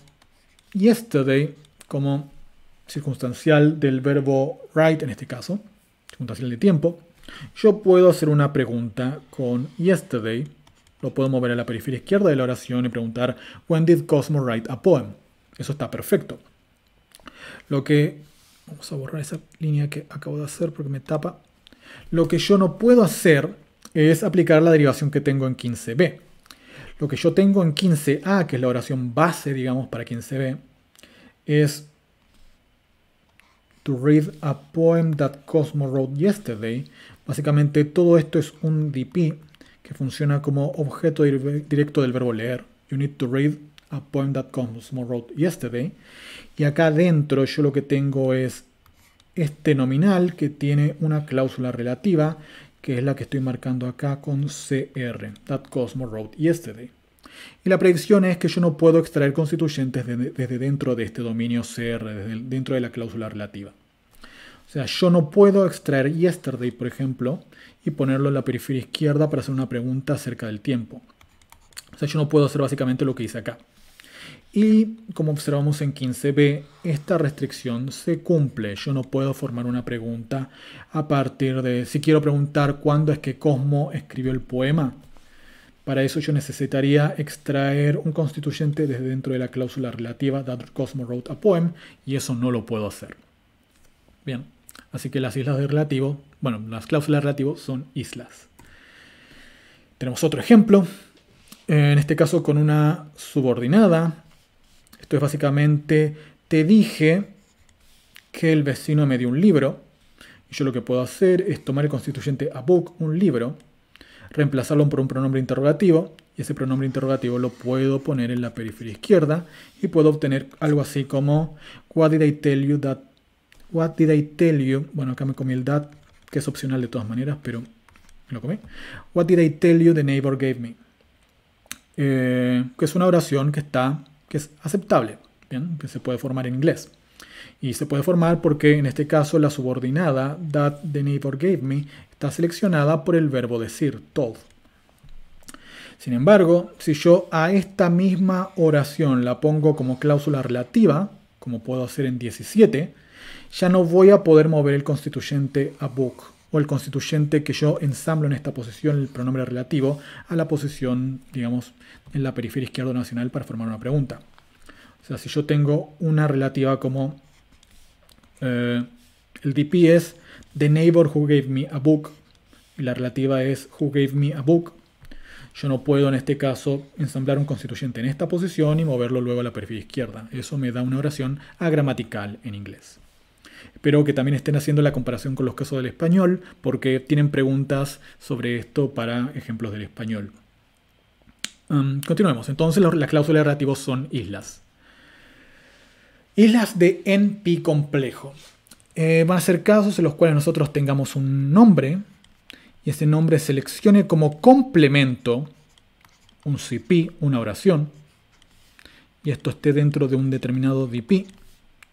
A: yesterday como circunstancial del verbo write, en este caso, circunstancial de tiempo. Yo puedo hacer una pregunta con yesterday, lo puedo mover a la periferia izquierda de la oración y preguntar when did Cosmo write a poem. Eso está perfecto. Vamos a borrar esa línea que acabo de hacer porque me tapa. Lo que yo no puedo hacer es aplicar la derivación que tengo en 15b. Lo que yo tengo en 15a, que es la oración base, digamos, para 15b, es to read a poem that Cosmo wrote yesterday. Básicamente todo esto es un DP que funciona como objeto directo del verbo leer. You need to read a poem that Cosmo wrote yesterday. Y acá adentro yo lo que tengo es este nominal que tiene una cláusula relativa, que es la que estoy marcando acá con CR, that Cosmo wrote yesterday. Y la predicción es que yo no puedo extraer constituyentes desde dentro de este dominio CR, dentro de la cláusula relativa. O sea, yo no puedo extraer yesterday, por ejemplo, y ponerlo en la periferia izquierda para hacer una pregunta acerca del tiempo. O sea, yo no puedo hacer básicamente lo que hice acá. Y como observamos en 15b, esta restricción se cumple. Yo no puedo formar una pregunta a partir de... Si quiero preguntar cuándo es que Cosmo escribió el poema, para eso yo necesitaría extraer un constituyente desde dentro de la cláusula relativa that Cosmo wrote a poem, y eso no lo puedo hacer. Bien, así que las islas de relativo, bueno, las cláusulas de relativo son islas. Tenemos otro ejemplo, en este caso con una subordinada. Esto es básicamente, te dije que el vecino me dio un libro. Y yo lo que puedo hacer es tomar el constituyente a book, un libro, reemplazarlo por un pronombre interrogativo, y ese pronombre interrogativo lo puedo poner en la periferia izquierda, y puedo obtener algo así como what did I tell you that... What did I tell you? Bueno, acá me comí el that, que es opcional de todas maneras, pero lo comí. What did I tell you the neighbor gave me? Que es una oración que es aceptable, ¿bien? Que se puede formar en inglés. Y se puede formar porque en este caso la subordinada that the neighbor gave me está seleccionada por el verbo decir, told. Sin embargo, si yo a esta misma oración la pongo como cláusula relativa, como puedo hacer en 17, ya no voy a poder mover el constituyente a book, o el constituyente que yo ensamblo en esta posición, el pronombre relativo, a la posición, digamos, en la periferia izquierda nacional para formar una pregunta. O sea, si yo tengo una relativa como el DP es the neighbor who gave me a book, y la relativa es who gave me a book, yo no puedo en este caso ensamblar un constituyente en esta posición y moverlo luego a la periferia izquierda. Eso me da una oración agramatical en inglés. Espero que también estén haciendo la comparación con los casos del español, porque tienen preguntas sobre esto para ejemplos del español. Continuemos. Entonces las cláusulas de relativos son islas. Islas de NP complejo. Van a ser casos en los cuales nosotros tengamos un nombre y ese nombre seleccione como complemento un CP, una oración, y esto esté dentro de un determinado DP,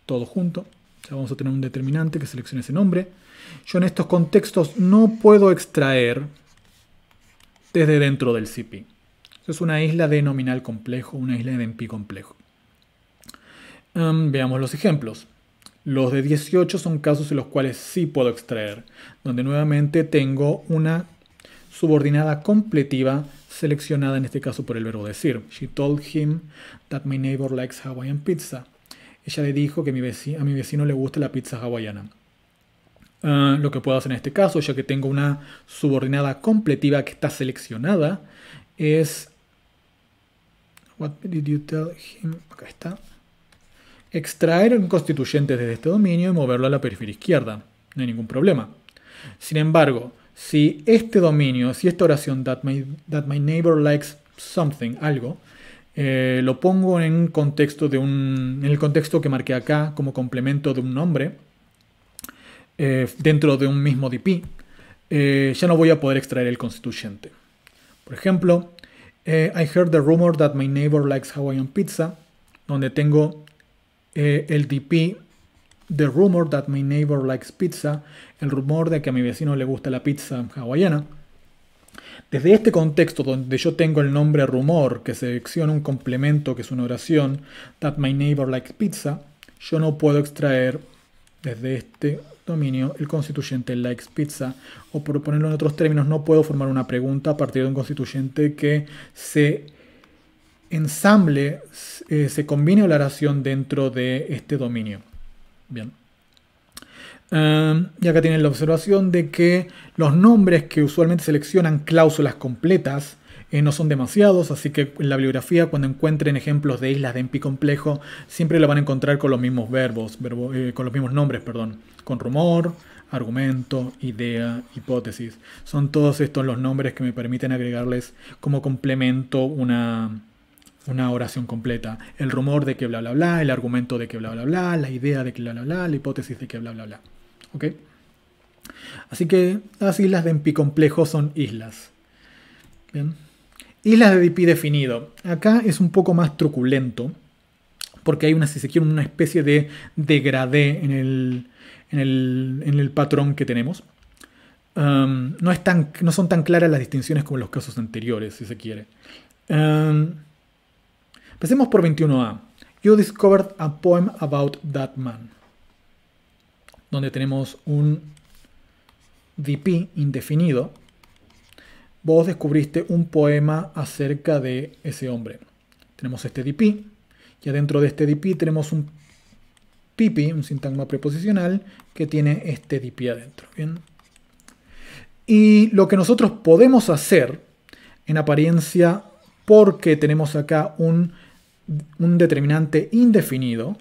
A: todo junto. O sea, vamos a tener un determinante que seleccione ese nombre. Yo en estos contextos no puedo extraer desde dentro del CP. Es una isla de nominal complejo, una isla de NP complejo. Veamos los ejemplos. Los de 18 son casos en los cuales sí puedo extraer, donde nuevamente tengo una subordinada completiva seleccionada en este caso por el verbo decir. She told him that my neighbor likes Hawaiian pizza. Ella le dijo que a mi vecino le gusta la pizza hawaiana. Lo que puedo hacer en este caso, ya que tengo una subordinada completiva que está seleccionada, es... What did you tell him? Acá está. Extraer un constituyente desde este dominio y moverlo a la periferia izquierda. No hay ningún problema. Sin embargo, si este dominio, si esta oración that my neighbor likes something, algo, lo pongo en un contexto en el contexto que marqué acá como complemento de un nombre dentro de un mismo DP, ya no voy a poder extraer el constituyente. Por ejemplo, I heard the rumor that my neighbor likes Hawaiian pizza, donde tengo el DP, the rumor that my neighbor likes pizza, el rumor de que a mi vecino le gusta la pizza hawaiana. Desde este contexto donde yo tengo el nombre rumor que selecciona un complemento que es una oración, that my neighbor likes pizza, yo no puedo extraer desde este dominio el constituyente likes pizza, o por ponerlo en otros términos, no puedo formar una pregunta a partir de un constituyente que se ensamble, se combine la oración dentro de este dominio. Bien. Y acá tienen la observación de que los nombres que usualmente seleccionan cláusulas completas no son demasiados, así que en la bibliografía, cuando encuentren ejemplos de islas de NP complejo, siempre lo van a encontrar con los mismos con los mismos nombres, perdón, con rumor, argumento, idea, hipótesis. Son todos estos los nombres que me permiten agregarles como complemento una oración completa. El rumor de que bla bla bla, el argumento de que bla bla bla, la idea de que bla bla bla, la hipótesis de que bla bla bla. ¿Ok? Así que las islas de NP complejo son islas. Bien. Islas de DP definido. Acá es un poco más truculento, porque hay si se quiere, una especie de degradé en el patrón que tenemos. No son tan claras las distinciones como en los casos anteriores, si se quiere. Empecemos por 21a. You discovered a poem about that man. Donde tenemos un DP indefinido. Vos descubriste un poema acerca de ese hombre. Tenemos este DP. Y adentro de este DP tenemos un PP, un sintagma preposicional, que tiene este DP adentro. ¿Bien? Y lo que nosotros podemos hacer, en apariencia, porque tenemos acá un determinante indefinido,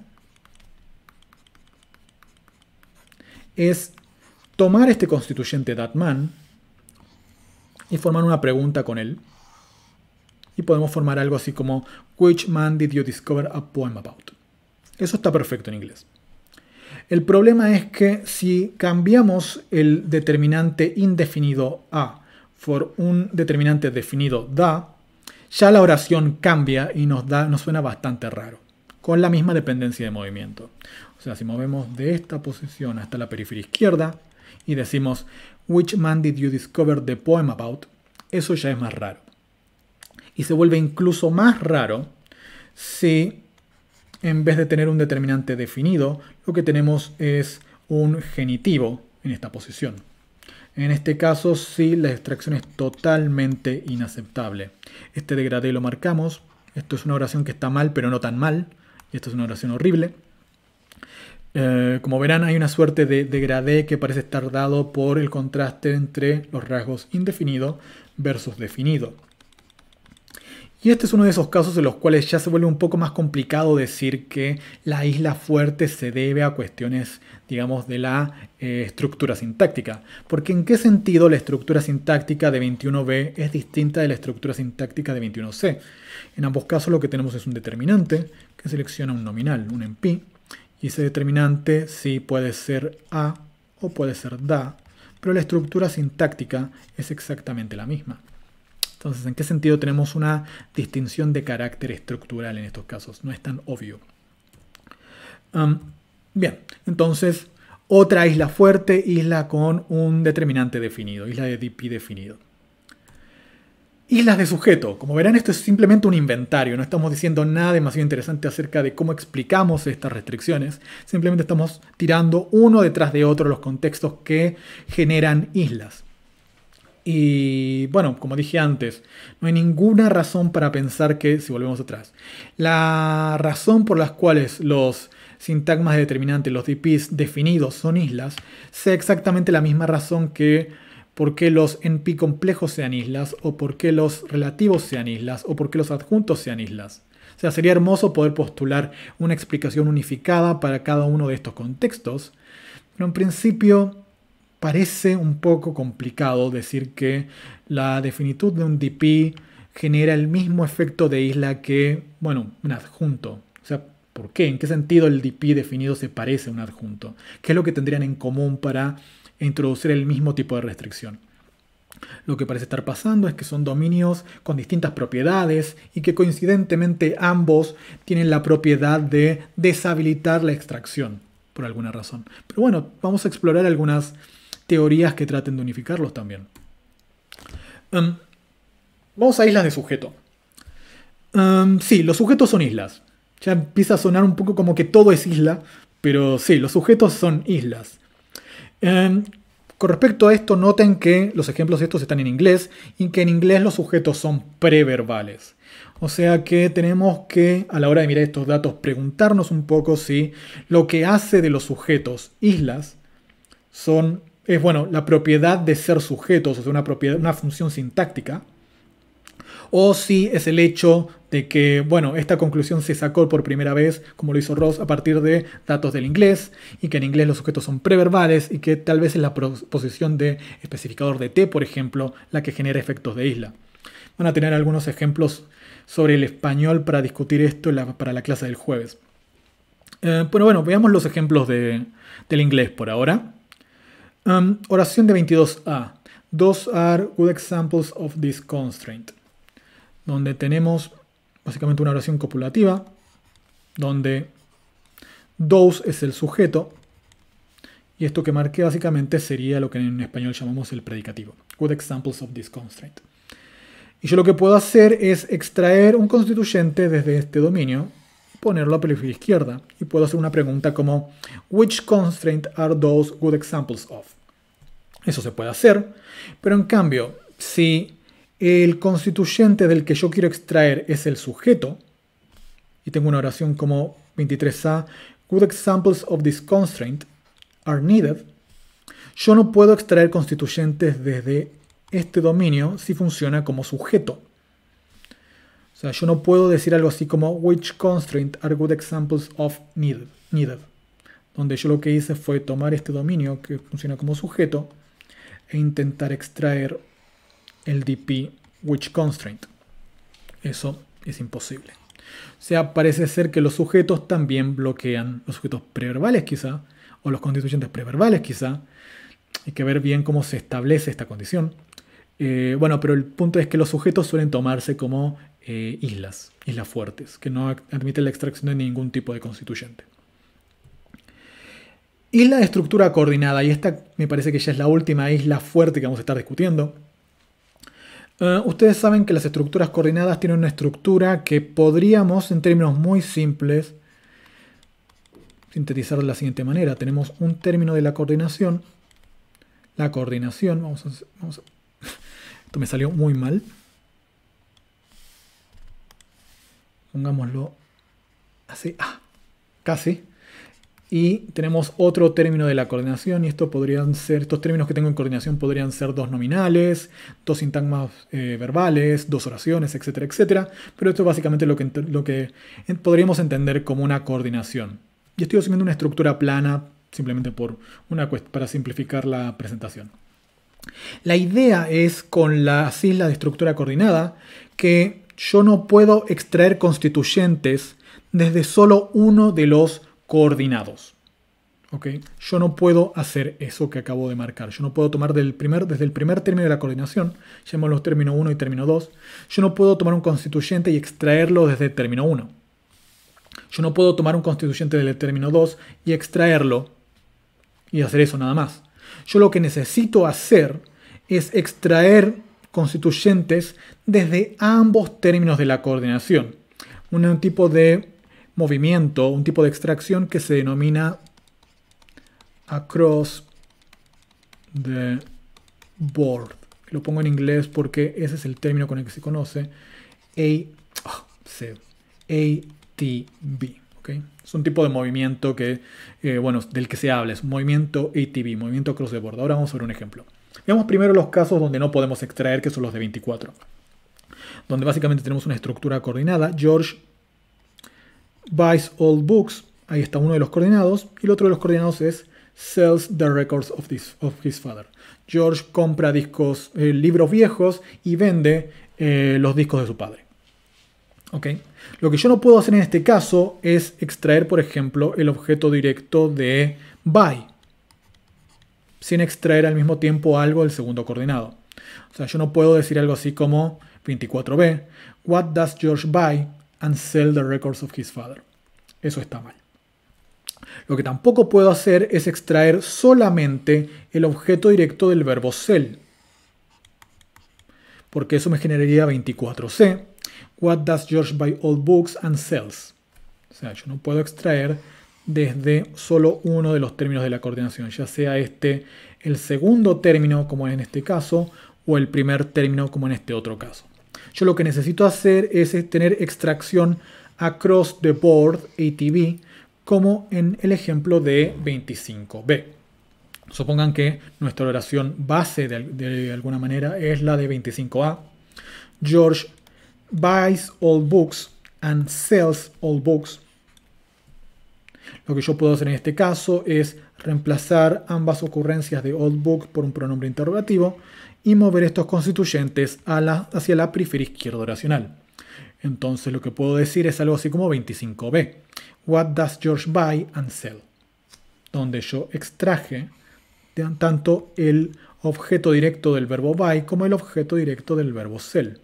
A: es tomar este constituyente that man y formar una pregunta con él. Y podemos formar algo así como Which man did you discover a poem about? Eso está perfecto en inglés. El problema es que si cambiamos el determinante indefinido a por un determinante definido da, ya la oración cambia y nos suena bastante raro, con la misma dependencia de movimiento. O sea, si movemos de esta posición hasta la periferia izquierda y decimos Which man did you discover the poem about? Eso ya es más raro. Y se vuelve incluso más raro si en vez de tener un determinante definido, lo que tenemos es un genitivo en esta posición. En este caso, sí, la extracción es totalmente inaceptable. Este degradé lo marcamos. Esto es una oración que está mal, pero no tan mal. Y esto es una oración horrible. Como verán, hay una suerte de degradé que parece estar dado por el contraste entre los rasgos indefinido versus definido. Y este es uno de esos casos en los cuales ya se vuelve un poco más complicado decir que la isla fuerte se debe a cuestiones, digamos, de la estructura sintáctica. Porque ¿en qué sentido la estructura sintáctica de 21b es distinta de la estructura sintáctica de 21c? En ambos casos lo que tenemos es un determinante que selecciona un nominal, un NP. Y ese determinante sí puede ser a o puede ser da, pero la estructura sintáctica es exactamente la misma. Entonces, ¿en qué sentido tenemos una distinción de carácter estructural en estos casos? No es tan obvio. Bien, entonces, otra isla fuerte, isla con un determinante definido, isla de DP definido. Islas de sujeto. Como verán, esto es simplemente un inventario. No estamos diciendo nada demasiado interesante acerca de cómo explicamos estas restricciones. Simplemente estamos tirando uno detrás de otro los contextos que generan islas. Y bueno, como dije antes, no hay ninguna razón para pensar que, si volvemos atrás, la razón por las cuales los sintagmas de determinante, los DPs definidos son islas, sea exactamente la misma razón que por qué los NP complejos sean islas, o por qué los relativos sean islas, o por qué los adjuntos sean islas. O sea, sería hermoso poder postular una explicación unificada para cada uno de estos contextos, pero en principio parece un poco complicado decir que la definitud de un DP genera el mismo efecto de isla que, bueno, un adjunto. O sea, ¿por qué? ¿En qué sentido el DP definido se parece a un adjunto? ¿Qué es lo que tendrían en común para introducir el mismo tipo de restricción? Lo que parece estar pasando es que son dominios con distintas propiedades y que coincidentemente ambos tienen la propiedad de deshabilitar la extracción, por alguna razón. Pero bueno, vamos a explorar algunas teorías que traten de unificarlos también. Vamos a islas de sujeto. Sí, los sujetos son islas. Ya empieza a sonar un poco como que todo es isla, pero sí, los sujetos son islas. Con respecto a esto, noten que los ejemplos de estos están en inglés y que en inglés los sujetos son preverbales. O sea que tenemos que, a la hora de mirar estos datos, preguntarnos un poco si lo que hace de los sujetos islas es bueno, la propiedad de ser sujetos, o sea, una función sintáctica, o si es el hecho de que, bueno, esta conclusión se sacó por primera vez, como lo hizo Ross, a partir de datos del inglés, y que en inglés los sujetos son preverbales, y que tal vez es la posición de especificador de T, por ejemplo, la que genera efectos de isla. Van a tener algunos ejemplos sobre el español para discutir esto para la clase del jueves. Pero bueno, veamos los ejemplos del inglés por ahora. Oración de 22a. Those are good examples of this constraint. Donde tenemos básicamente una oración copulativa, donde those es el sujeto, y esto que marqué básicamente sería lo que en español llamamos el predicativo. Good examples of this constraint. Y yo lo que puedo hacer es extraer un constituyente desde este dominio, ponerlo a periferia izquierda, y puedo hacer una pregunta como which constraint are those good examples of? Eso se puede hacer, pero en cambio, si el constituyente del que yo quiero extraer es el sujeto, y tengo una oración como 23a, good examples of this constraint are needed, yo no puedo extraer constituyentes desde este dominio si funciona como sujeto. O sea, yo no puedo decir algo así como which constraint are good examples of needed, donde yo lo que hice fue tomar este dominio que funciona como sujeto e intentar extraer el DP which constraint. Eso es imposible. O sea, parece ser que los sujetos también bloquean los sujetos preverbales quizá, o los constituyentes preverbales quizá. Hay que ver bien cómo se establece esta condición. Bueno, pero el punto es que los sujetos suelen tomarse como islas fuertes, que no admiten la extracción de ningún tipo de constituyente. Isla de estructura coordinada, y esta me parece que ya es la última isla fuerte que vamos a estar discutiendo. Ustedes saben que las estructuras coordinadas tienen una estructura que podríamos, en términos muy simples, sintetizar de la siguiente manera. Tenemos un término de la coordinación. La coordinación, vamos a esto me salió muy mal. Pongámoslo así, casi. Y tenemos otro término de la coordinación, y estos términos que tengo en coordinación podrían ser dos nominales, dos sintagmas verbales, dos oraciones, etcétera, etcétera. Pero esto es básicamente lo que podríamos entender como una coordinación. Y estoy asumiendo una estructura plana simplemente para simplificar la presentación. La idea es con las islas de estructura coordinada que yo no puedo extraer constituyentes desde solo uno de los coordinados. ¿Okay? Yo no puedo hacer eso que acabo de marcar. Yo no puedo tomar desde el primer término de la coordinación, llamémoslo término 1 y término 2, yo no puedo tomar un constituyente y extraerlo desde el término 1. Yo no puedo tomar un constituyente del término 2 y extraerlo y hacer eso nada más. Yo lo que necesito hacer es extraer constituyentes desde ambos términos de la coordinación. Un tipo de movimiento, un tipo de extracción que se denomina across the board. Lo pongo en inglés porque ese es el término con el que se conoce. ATB. ¿Okay? Es un tipo de movimiento del que se habla. Es un movimiento ATB, movimiento across the board. Ahora vamos a ver un ejemplo. Veamos primero los casos donde no podemos extraer, que son los de 24. Donde básicamente tenemos una estructura coordinada. George buys all books. Ahí está uno de los coordinados. Y el otro de los coordinados es sells the records of his father. George compra libros viejos y vende los discos de su padre. ¿Okay? Lo que yo no puedo hacer en este caso es extraer, por ejemplo, el objeto directo de buy, sin extraer al mismo tiempo algo del segundo coordinado. O sea, yo no puedo decir algo así como 24b. What does George buy and sell the records of his father? Eso está mal. Lo que tampoco puedo hacer es extraer solamente el objeto directo del verbo sell, porque eso me generaría 24c. What does George buy all books and sells? O sea, yo no puedo extraer desde solo uno de los términos de la coordinación, ya sea este el segundo término, como en este caso, o el primer término, como en este otro caso. Yo lo que necesito hacer es tener extracción across the board, ATB, como en el ejemplo de 25b. Supongan que nuestra oración base de alguna manera es la de 25a. George buys all books and sells all books. Lo que yo puedo hacer en este caso es reemplazar ambas ocurrencias de all book por un pronombre interrogativo y mover estos constituyentes hacia la periferia izquierda oracional. Entonces lo que puedo decir es algo así como 25b. What does George buy and sell? Donde yo extraje tanto el objeto directo del verbo buy como el objeto directo del verbo sell.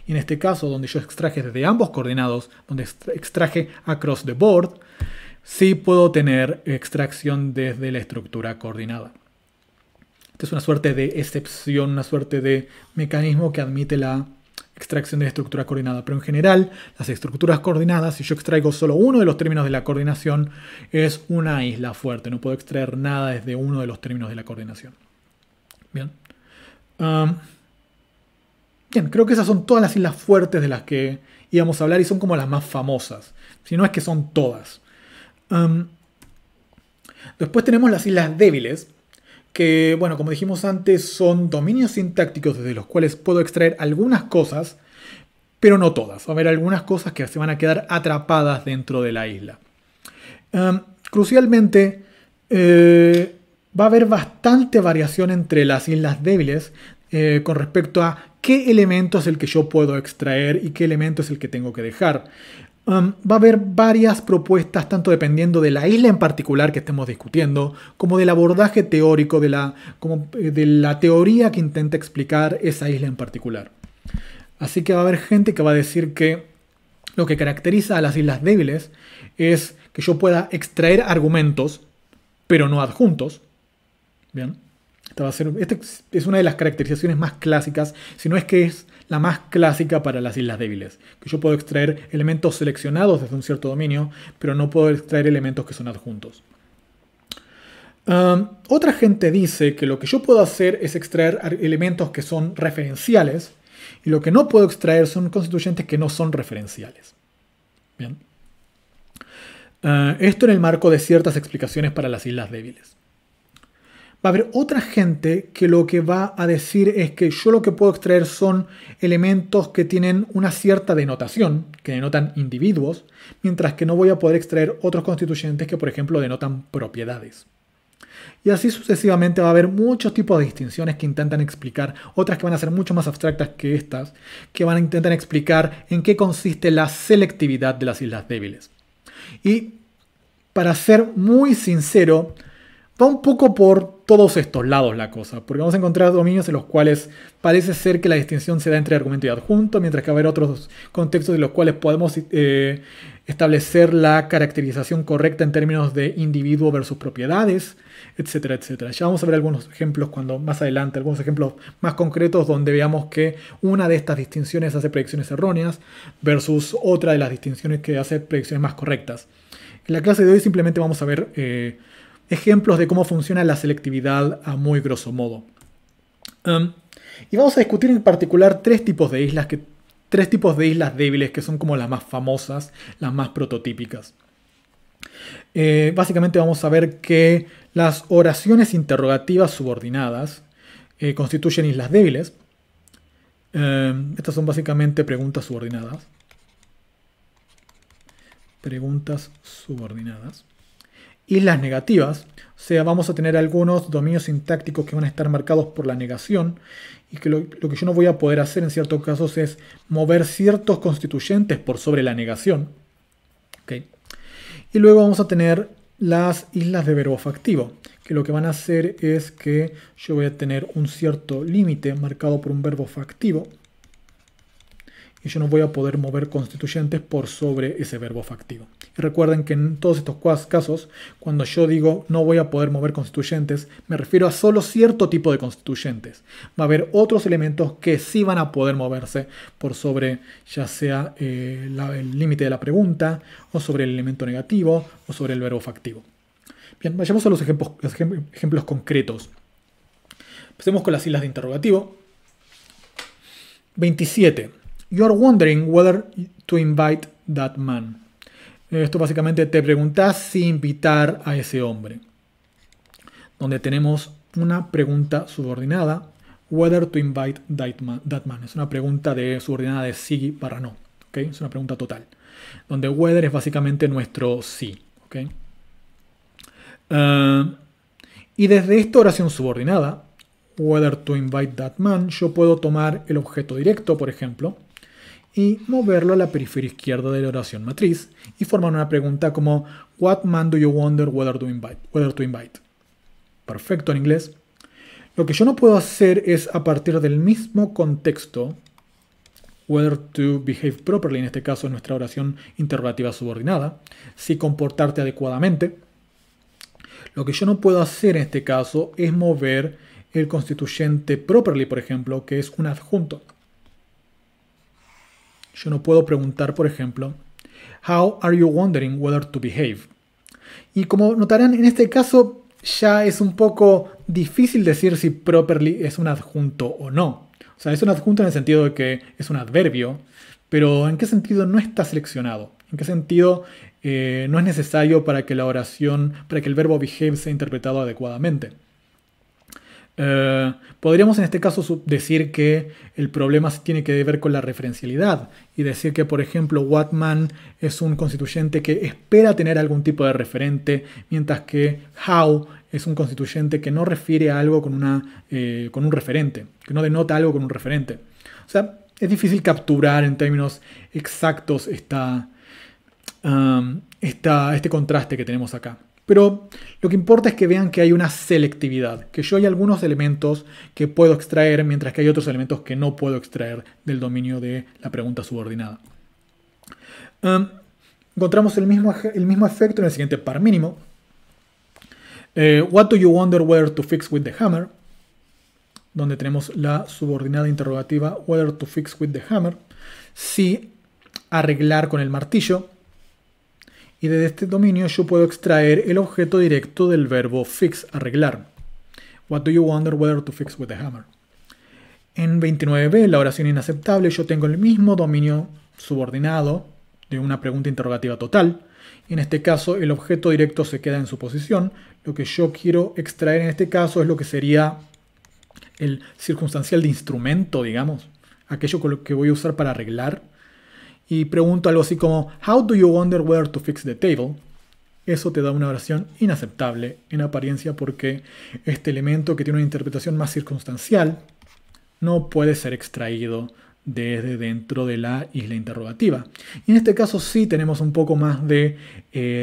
A: Y en este caso, donde yo extraje desde ambos coordinados, donde extraje across the board, sí puedo tener extracción desde la estructura coordinada. Esta es una suerte de excepción, una suerte de mecanismo que admite la extracción de la estructura coordinada. Pero en general, las estructuras coordinadas, si yo extraigo solo uno de los términos de la coordinación, es una isla fuerte. No puedo extraer nada desde uno de los términos de la coordinación. Bien. Bien, creo que esas son todas las islas fuertes de las que íbamos a hablar y son como las más famosas. Si no es que son todas. Después tenemos las islas débiles, que, bueno, como dijimos antes, son dominios sintácticos desde los cuales puedo extraer algunas cosas, pero no todas. Va a haber algunas cosas que se van a quedar atrapadas dentro de la isla. Crucialmente, va a haber bastante variación entre las islas débiles con respecto a qué elemento es el que yo puedo extraer y qué elemento es el que tengo que dejar. Va a haber varias propuestas, tanto dependiendo de la isla en particular que estemos discutiendo, como del abordaje teórico, de la teoría que intenta explicar esa isla en particular. Así que va a haber gente que va a decir que lo que caracteriza a las islas débiles es que yo pueda extraer argumentos, pero no adjuntos. Bien. Esta es una de las caracterizaciones más clásicas, si no es que es la más clásica para las islas débiles. Que yo puedo extraer elementos seleccionados desde un cierto dominio, pero no puedo extraer elementos que son adjuntos. Otra gente dice que lo que yo puedo hacer es extraer elementos que son referenciales, y lo que no puedo extraer son constituyentes que no son referenciales. Bien. Esto en el marco de ciertas explicaciones para las islas débiles. Va a haber otra gente que lo que va a decir es que yo lo que puedo extraer son elementos que tienen una cierta denotación, que denotan individuos, mientras que no voy a poder extraer otros constituyentes que, por ejemplo, denotan propiedades. Y así sucesivamente va a haber muchos tipos de distinciones que intentan explicar, otras que van a ser mucho más abstractas que estas, que van a intentar explicar en qué consiste la selectividad de las islas débiles. Y para ser muy sincero, va un poco por todos estos lados la cosa, porque vamos a encontrar dominios en los cuales parece ser que la distinción se da entre argumento y adjunto, mientras que va a haber otros contextos en los cuales podemos establecer la caracterización correcta en términos de individuo versus propiedades, etcétera, etcétera. Ya vamos a ver algunos ejemplos más adelante, algunos ejemplos más concretos donde veamos que una de estas distinciones hace predicciones erróneas versus otra de las distinciones que hace predicciones más correctas. En la clase de hoy simplemente vamos a ver ejemplos de cómo funciona la selectividad a muy grosso modo. Y vamos a discutir en particular tres tipos de islas débiles que son como las más famosas, las más prototípicas. Básicamente vamos a ver que las oraciones interrogativas subordinadas constituyen islas débiles. Estas son básicamente preguntas subordinadas. Preguntas subordinadas. Islas negativas, o sea, vamos a tener algunos dominios sintácticos que van a estar marcados por la negación y que lo que yo no voy a poder hacer en ciertos casos es mover ciertos constituyentes por sobre la negación. ¿Okay? Y luego vamos a tener las islas de verbo factivo, que lo que van a hacer es que yo voy a tener un cierto límite marcado por un verbo factivo y yo no voy a poder mover constituyentes por sobre ese verbo factivo. Y recuerden que en todos estos casos, cuando yo digo no voy a poder mover constituyentes, me refiero a solo cierto tipo de constituyentes. Va a haber otros elementos que sí van a poder moverse por sobre ya sea el límite de la pregunta, o sobre el elemento negativo, o sobre el verbo factivo. Bien, vayamos a los ejemplos concretos. Empecemos con las islas de interrogativo. 27. You are wondering whether to invite that man. Esto básicamente te preguntas si invitar a ese hombre. Donde tenemos una pregunta subordinada. Whether to invite that man. Es una pregunta subordinada de sí barra no. ¿Okay? Es una pregunta total. Donde whether es básicamente nuestro sí. ¿Okay? Y desde esta oración subordinada, whether to invite that man, yo puedo tomar el objeto directo, por ejemplo, y moverlo a la periferia izquierda de la oración matriz y formar una pregunta como what man do you wonder whether to invite? Perfecto en inglés. Lo que yo no puedo hacer es, a partir del mismo contexto, whether to behave properly, en este caso en nuestra oración interrogativa subordinada, si comportarte adecuadamente. Lo que yo no puedo hacer en este caso es mover el constituyente properly, por ejemplo, que es un adjunto. Yo no puedo preguntar, por ejemplo, how are you wondering whether to behave? Y como notarán, en este caso ya es un poco difícil decir si properly es un adjunto o no. O sea, es un adjunto en el sentido de que es un adverbio, pero ¿en qué sentido no está seleccionado? ¿En qué sentido no es necesario para que la oración, para que el verbo behave sea interpretado adecuadamente? Podríamos en este caso decir que el problema tiene que ver con la referencialidad y decir que, por ejemplo, what man es un constituyente que espera tener algún tipo de referente, mientras que how es un constituyente que no refiere a algo con un referente, que no denota algo con un referente. O sea, es difícil capturar en términos exactos este contraste que tenemos acá. Pero lo que importa es que vean que hay una selectividad, que yo hay algunos elementos que puedo extraer, mientras que hay otros elementos que no puedo extraer del dominio de la pregunta subordinada. Encontramos el mismo efecto en el siguiente par mínimo. What do you wonder whether to fix with the hammer? Donde tenemos la subordinada interrogativa whether to fix with the hammer. Si arreglar con el martillo. Y desde este dominio yo puedo extraer el objeto directo del verbo fix, arreglar. What do you wonder whether to fix with the hammer? En 29b, la oración inaceptable, yo tengo el mismo dominio subordinado de una pregunta interrogativa total. Y en este caso el objeto directo se queda en su posición. Lo que yo quiero extraer en este caso es lo que sería el circunstancial de instrumento, digamos. Aquello con lo que voy a usar para arreglar. Y pregunto algo así como how do you wonder whether to fix the table? Eso te da una oración inaceptable en apariencia porque este elemento que tiene una interpretación más circunstancial no puede ser extraído desde dentro de la isla interrogativa. Y en este caso sí tenemos un poco más de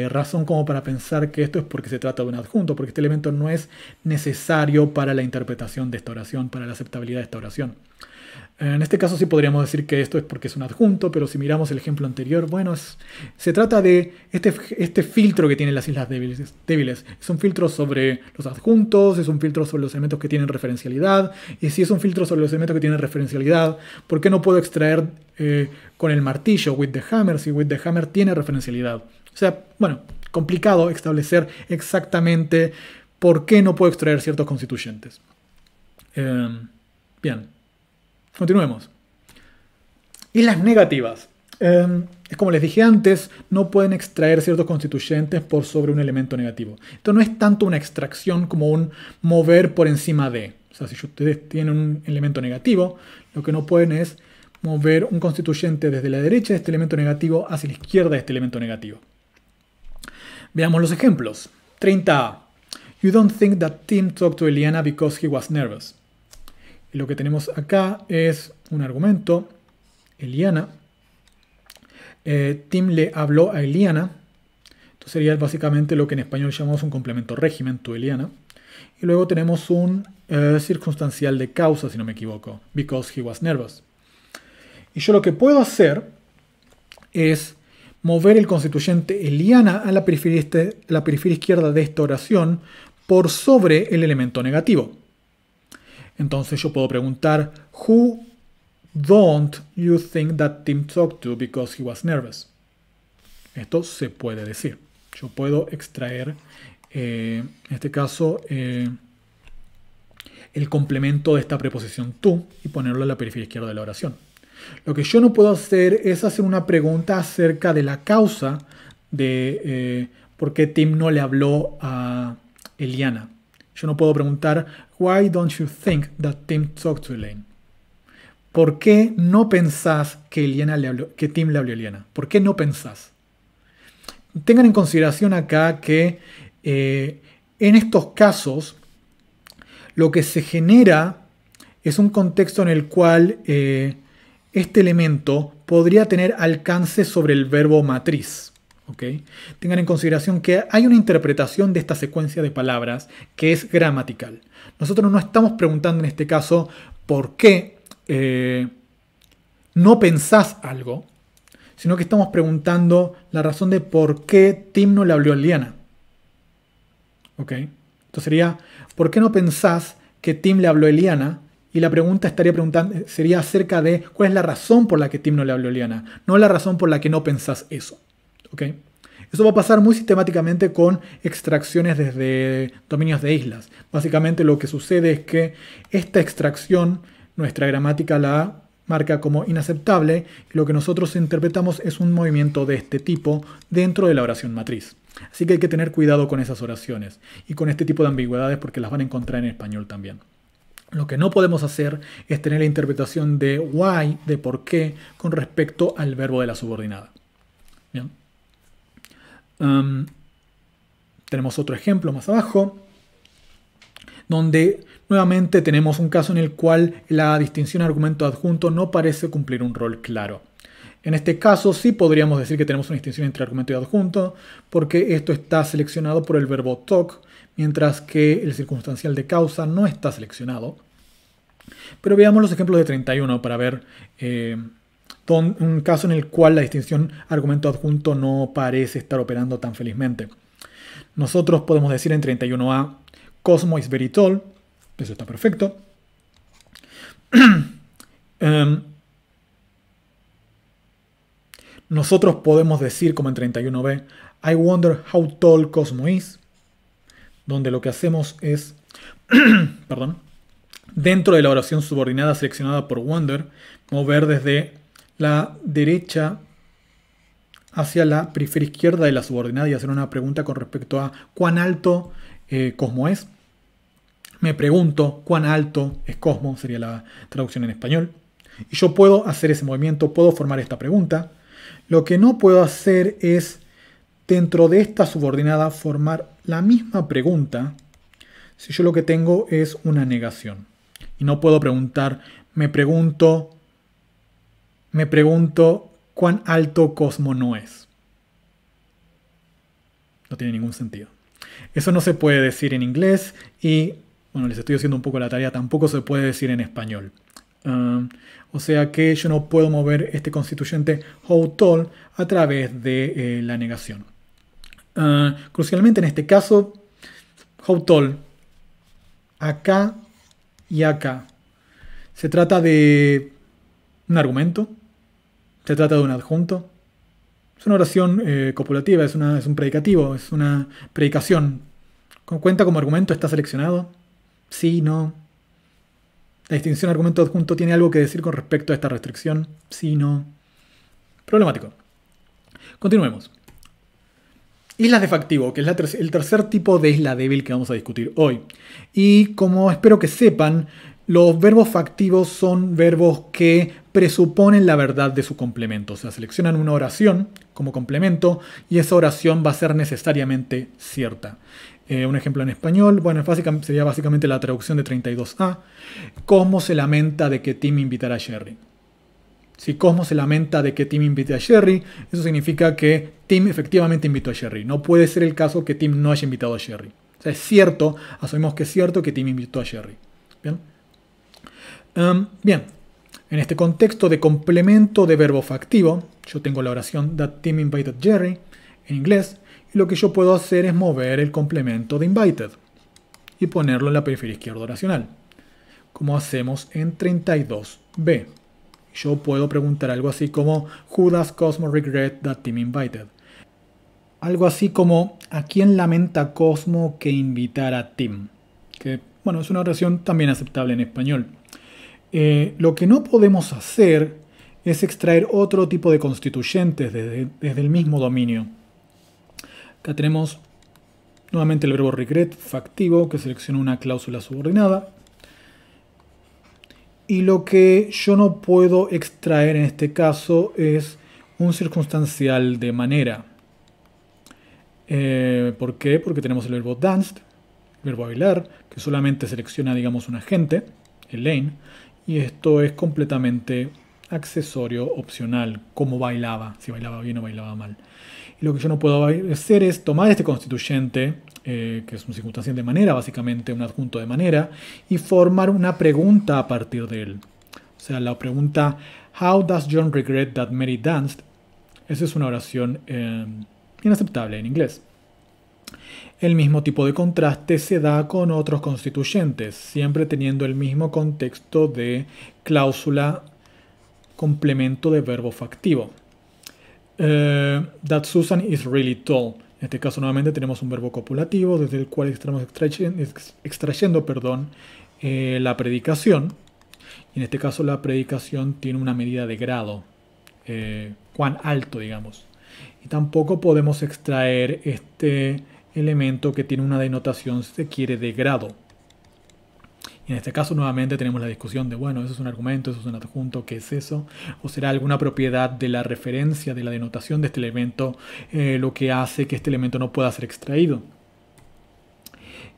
A: razón como para pensar que esto es porque se trata de un adjunto, porque este elemento no es necesario para la interpretación de esta oración, para la aceptabilidad de esta oración. En este caso sí podríamos decir que esto es porque es un adjunto, pero si miramos el ejemplo anterior, bueno, se trata de este filtro que tienen las islas débiles. Es un filtro sobre los adjuntos, es un filtro sobre los elementos que tienen referencialidad, y si es un filtro sobre los elementos que tienen referencialidad, ¿por qué no puedo extraer con el martillo, with the hammer, si with the hammer tiene referencialidad? O sea, bueno, complicado establecer exactamente por qué no puedo extraer ciertos constituyentes. Bien. Continuemos. Islas negativas. Es como les dije antes, no pueden extraer ciertos constituyentes por sobre un elemento negativo. Esto no es tanto una extracción como un mover por encima de. O sea, si ustedes tienen un elemento negativo, lo que no pueden es mover un constituyente desde la derecha de este elemento negativo hacia la izquierda de este elemento negativo. Veamos los ejemplos. 30a. You don't think that Tim talked to Eliana because he was nervous. Y lo que tenemos acá es un argumento, Eliana. Tim le habló a Eliana. Esto sería básicamente lo que en español llamamos un complemento régimen, to Eliana. Y luego tenemos un circunstancial de causa, si no me equivoco, because he was nervous. Y yo lo que puedo hacer es mover el constituyente Eliana a la periferia izquierda de esta oración por sobre el elemento negativo. Entonces yo puedo preguntar, who don't you think that Tim talked to because he was nervous? Esto se puede decir. Yo puedo extraer, en este caso, el complemento de esta preposición to y ponerlo en la periferia izquierda de la oración. Lo que yo no puedo hacer es hacer una pregunta acerca de la causa de por qué Tim no le habló a Eliana. Yo no puedo preguntar, why don't you think that Tim talked to Elaine? ¿Por qué no pensás que Tim le habló a Eliana? ¿Por qué no pensás? Tengan en consideración acá que en estos casos lo que se genera es un contexto en el cual este elemento podría tener alcance sobre el verbo matriz. ¿Okay? Tengan en consideración que hay una interpretación de esta secuencia de palabras que es gramatical. Nosotros no estamos preguntando en este caso por qué no pensás algo, sino que estamos preguntando la razón de por qué Tim no le habló a Eliana. ¿Okay? Entonces sería, ¿por qué no pensás que Tim le habló a Eliana? Y la pregunta sería acerca de cuál es la razón por la que Tim no le habló a Eliana, no la razón por la que no pensás eso. ¿Okay? Eso va a pasar muy sistemáticamente con extracciones desde dominios de islas. Básicamente lo que sucede es que esta extracción, nuestra gramática la marca como inaceptable, y lo que nosotros interpretamos es un movimiento de este tipo dentro de la oración matriz. Así que hay que tener cuidado con esas oraciones y con este tipo de ambigüedades porque las van a encontrar en español también. Lo que no podemos hacer es tener la interpretación de why, de por qué, con respecto al verbo de la subordinada. Bien. Tenemos otro ejemplo más abajo, donde nuevamente tenemos un caso en el cual la distinción argumento adjunto no parece cumplir un rol claro. En este caso sí podríamos decir que tenemos una distinción entre argumento y adjunto, porque esto está seleccionado por el verbo talk, mientras que el circunstancial de causa no está seleccionado. Pero veamos los ejemplos de 31 para ver un caso en el cual la distinción argumento adjunto no parece estar operando tan felizmente. Nosotros podemos decir en 31a, Cosmo is very tall. Eso está perfecto. Nosotros podemos decir, como en 31b, I wonder how tall Cosmo is. Donde lo que hacemos es, perdón, dentro de la oración subordinada seleccionada por wonder, mover desde la derecha hacia la periferia izquierda de la subordinada y hacer una pregunta con respecto a cuán alto Cosmo es. Me pregunto cuán alto es Cosmo, sería la traducción en español. Y yo puedo hacer ese movimiento, puedo formar esta pregunta. Lo que no puedo hacer es, dentro de esta subordinada, formar la misma pregunta si yo lo que tengo es una negación. Y no puedo preguntar, me pregunto cuán alto Cosmo no es. No tiene ningún sentido. Eso no se puede decir en inglés y, bueno, les estoy haciendo un poco la tarea, tampoco se puede decir en español. O sea que yo no puedo mover este constituyente how tall a través de la negación. Crucialmente en este caso, how tall, acá y acá, se trata de un argumento, se trata de un adjunto, es una oración copulativa, es un predicativo, es una predicación. ¿Cuenta como argumento? ¿Está seleccionado? Sí, no. ¿La distinción argumento adjunto tiene algo que decir con respecto a esta restricción? Sí, no. Problemático. Continuemos. Islas de factivo, que es el tercer tipo de isla débil que vamos a discutir hoy. Y como espero que sepan, los verbos factivos son verbos que presuponen la verdad de su complemento. O sea, seleccionan una oración como complemento y esa oración va a ser necesariamente cierta. Un ejemplo en español, bueno, sería básicamente la traducción de 32a. Cosmo se lamenta de que Tim invitara a Jerry. Si Cosmo se lamenta de que Tim invite a Jerry, eso significa que Tim efectivamente invitó a Jerry. No puede ser el caso que Tim no haya invitado a Jerry. O sea, es cierto, asumimos que es cierto que Tim invitó a Jerry. Bien. Bien. En este contexto de complemento de verbo factivo, yo tengo la oración that Tim invited Jerry en inglés, y lo que yo puedo hacer es mover el complemento de invited y ponerlo en la periferia izquierda oracional, como hacemos en 32b. Yo puedo preguntar algo así como Who does Cosmo regret that Tim invited? Algo así como ¿a quién lamenta Cosmo que invitara a Tim? Que, bueno, es una oración también aceptable en español. Lo que no podemos hacer es extraer otro tipo de constituyentes desde el mismo dominio. Acá tenemos nuevamente el verbo regret factivo que selecciona una cláusula subordinada. Y lo que yo no puedo extraer en este caso es un circunstancial de manera. ¿Por qué? Porque tenemos el verbo danced, el verbo bailar, que solamente selecciona, digamos, un agente, el lane, y esto es completamente accesorio, opcional, como bailaba, si bailaba bien o bailaba mal. Y lo que yo no puedo hacer es tomar este constituyente, que es un circunstancial de manera, básicamente un adjunto de manera, y formar una pregunta a partir de él. O sea, la pregunta How does John regret that Mary danced? Esa es una oración inaceptable en inglés. El mismo tipo de contraste se da con otros constituyentes, siempre teniendo el mismo contexto de cláusula complemento de verbo factivo. That Susan is really tall. En este caso nuevamente tenemos un verbo copulativo desde el cual estamos extrayendo la predicación. Y en este caso la predicación tiene una medida de grado, cuán alto, digamos. Y tampoco podemos extraer este elemento que tiene una denotación, si se quiere, de grado. Y en este caso nuevamente tenemos la discusión de, bueno, eso es un argumento, eso es un adjunto, ¿qué es eso? ¿O será alguna propiedad de la referencia, de la denotación de este elemento, lo que hace que este elemento no pueda ser extraído?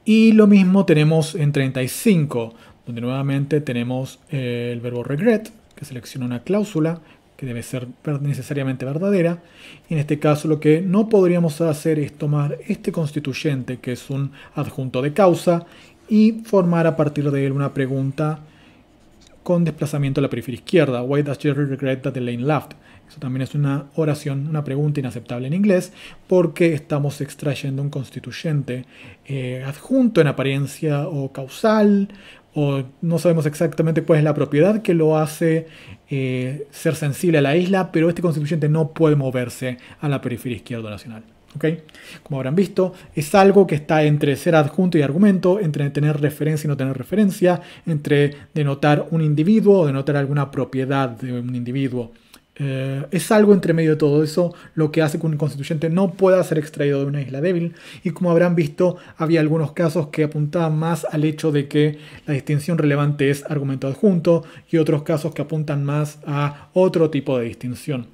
A: Y lo mismo tenemos en 35, donde nuevamente tenemos el verbo regret, que selecciona una cláusula que debe ser necesariamente verdadera. Y en este caso lo que no podríamos hacer es tomar este constituyente, que es un adjunto de causa, y formar a partir de él una pregunta con desplazamiento a la periferia izquierda. Why does Jerry regret that Elaine laughed? Eso también es una oración, una pregunta inaceptable en inglés, porque estamos extrayendo un constituyente adjunto en apariencia o causal, o no sabemos exactamente cuál es la propiedad que lo hace ser sensible a la isla, pero este constituyente no puede moverse a la periferia izquierda oracional. ¿Okay? Como habrán visto, es algo que está entre ser adjunto y argumento, entre tener referencia y no tener referencia, entre denotar un individuo o denotar alguna propiedad de un individuo. Es algo entre medio de todo eso lo que hace que un constituyente no pueda ser extraído de una isla débil. Y como habrán visto, había algunos casos que apuntaban más al hecho de que la distinción relevante es argumento adjunto y otros casos que apuntan más a otro tipo de distinción.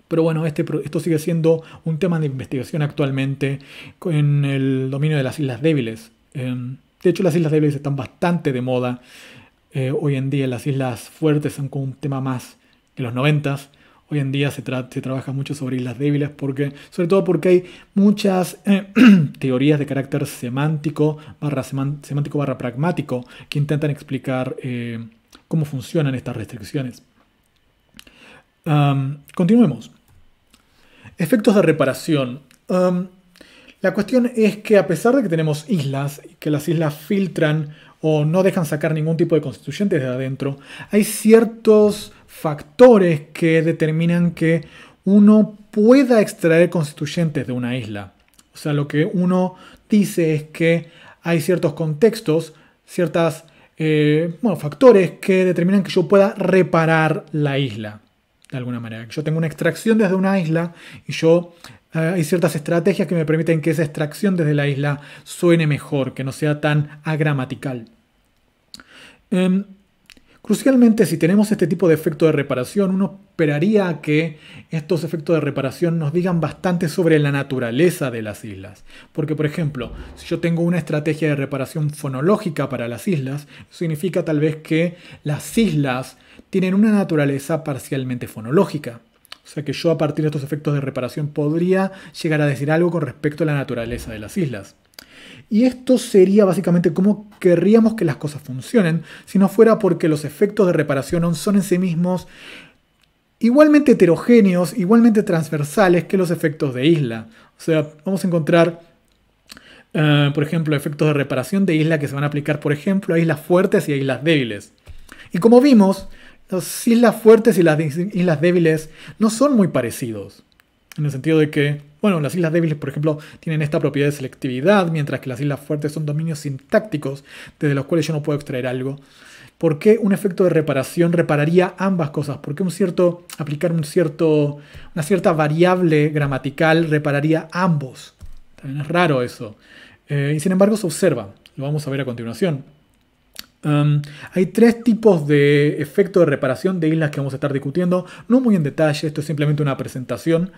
A: Pero bueno, esto sigue siendo un tema de investigación actualmente en el dominio de las islas débiles. De hecho, las islas débiles están bastante de moda. Hoy en día las islas fuertes son como un tema más de los 90s. Hoy en día se trabaja mucho sobre islas débiles, sobre todo porque hay muchas teorías de carácter semántico barra pragmático que intentan explicar cómo funcionan estas restricciones. Continuemos. Efectos de reparación. La cuestión es que a pesar de que tenemos islas, que las islas filtran o no dejan sacar ningún tipo de constituyentes de adentro, hay ciertos factores que determinan que uno pueda extraer constituyentes de una isla. O sea, lo que uno dice es que hay ciertos contextos, factores que determinan que yo pueda reparar la isla. De alguna manera. Yo tengo una extracción desde una isla y hay ciertas estrategias que me permiten que esa extracción desde la isla suene mejor, que no sea tan agramatical. Crucialmente, si tenemos este tipo de efecto de reparación, uno esperaría que estos efectos de reparación nos digan bastante sobre la naturaleza de las islas. Porque, por ejemplo, si yo tengo una estrategia de reparación fonológica para las islas, significa tal vez que las islas tienen una naturaleza parcialmente fonológica. O sea que yo a partir de estos efectos de reparación podría llegar a decir algo con respecto a la naturaleza de las islas. Y esto sería básicamente cómo querríamos que las cosas funcionen, si no fuera porque los efectos de reparación son en sí mismos igualmente heterogéneos, igualmente transversales que los efectos de isla. O sea, vamos a encontrar, por ejemplo, efectos de reparación de isla que se van a aplicar, por ejemplo, a islas fuertes y a islas débiles. Y como vimos, las islas fuertes y las islas débiles no son muy parecidos. En el sentido de que, bueno, las islas débiles, por ejemplo, tienen esta propiedad de selectividad, mientras que las islas fuertes son dominios sintácticos desde los cuales yo no puedo extraer algo. ¿Por qué un efecto de reparación repararía ambas cosas? ¿Por qué aplicar una cierta variable gramatical repararía ambos? También es raro eso. Y sin embargo se observa. Lo vamos a ver a continuación. Hay tres tipos de efecto de reparación de islas que vamos a estar discutiendo, no muy en detalle, esto es simplemente una presentación.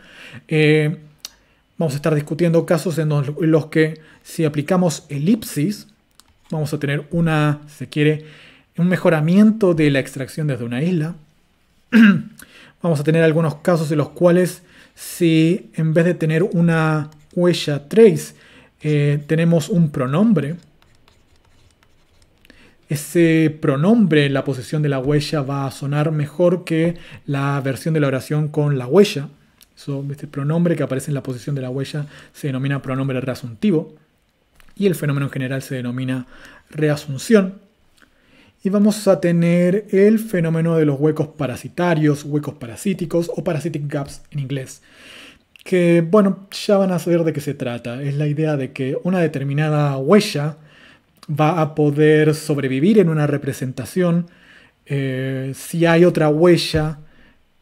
A: Vamos a estar discutiendo casos en los que si aplicamos elipsis, vamos a tener si se quiere, un mejoramiento de la extracción desde una isla. Vamos a tener algunos casos en los cuales si en vez de tener una huella trace, tenemos un pronombre. Ese pronombre en la posición de la huella va a sonar mejor que la versión de la oración con la huella. Este pronombre que aparece en la posición de la huella se denomina pronombre reasuntivo y el fenómeno en general se denomina reasunción. Y vamos a tener el fenómeno de los huecos parasitarios, huecos parasíticos o parasitic gaps en inglés. Que, bueno, ya van a saber de qué se trata. Es la idea de que una determinada huella va a poder sobrevivir en una representación si hay otra huella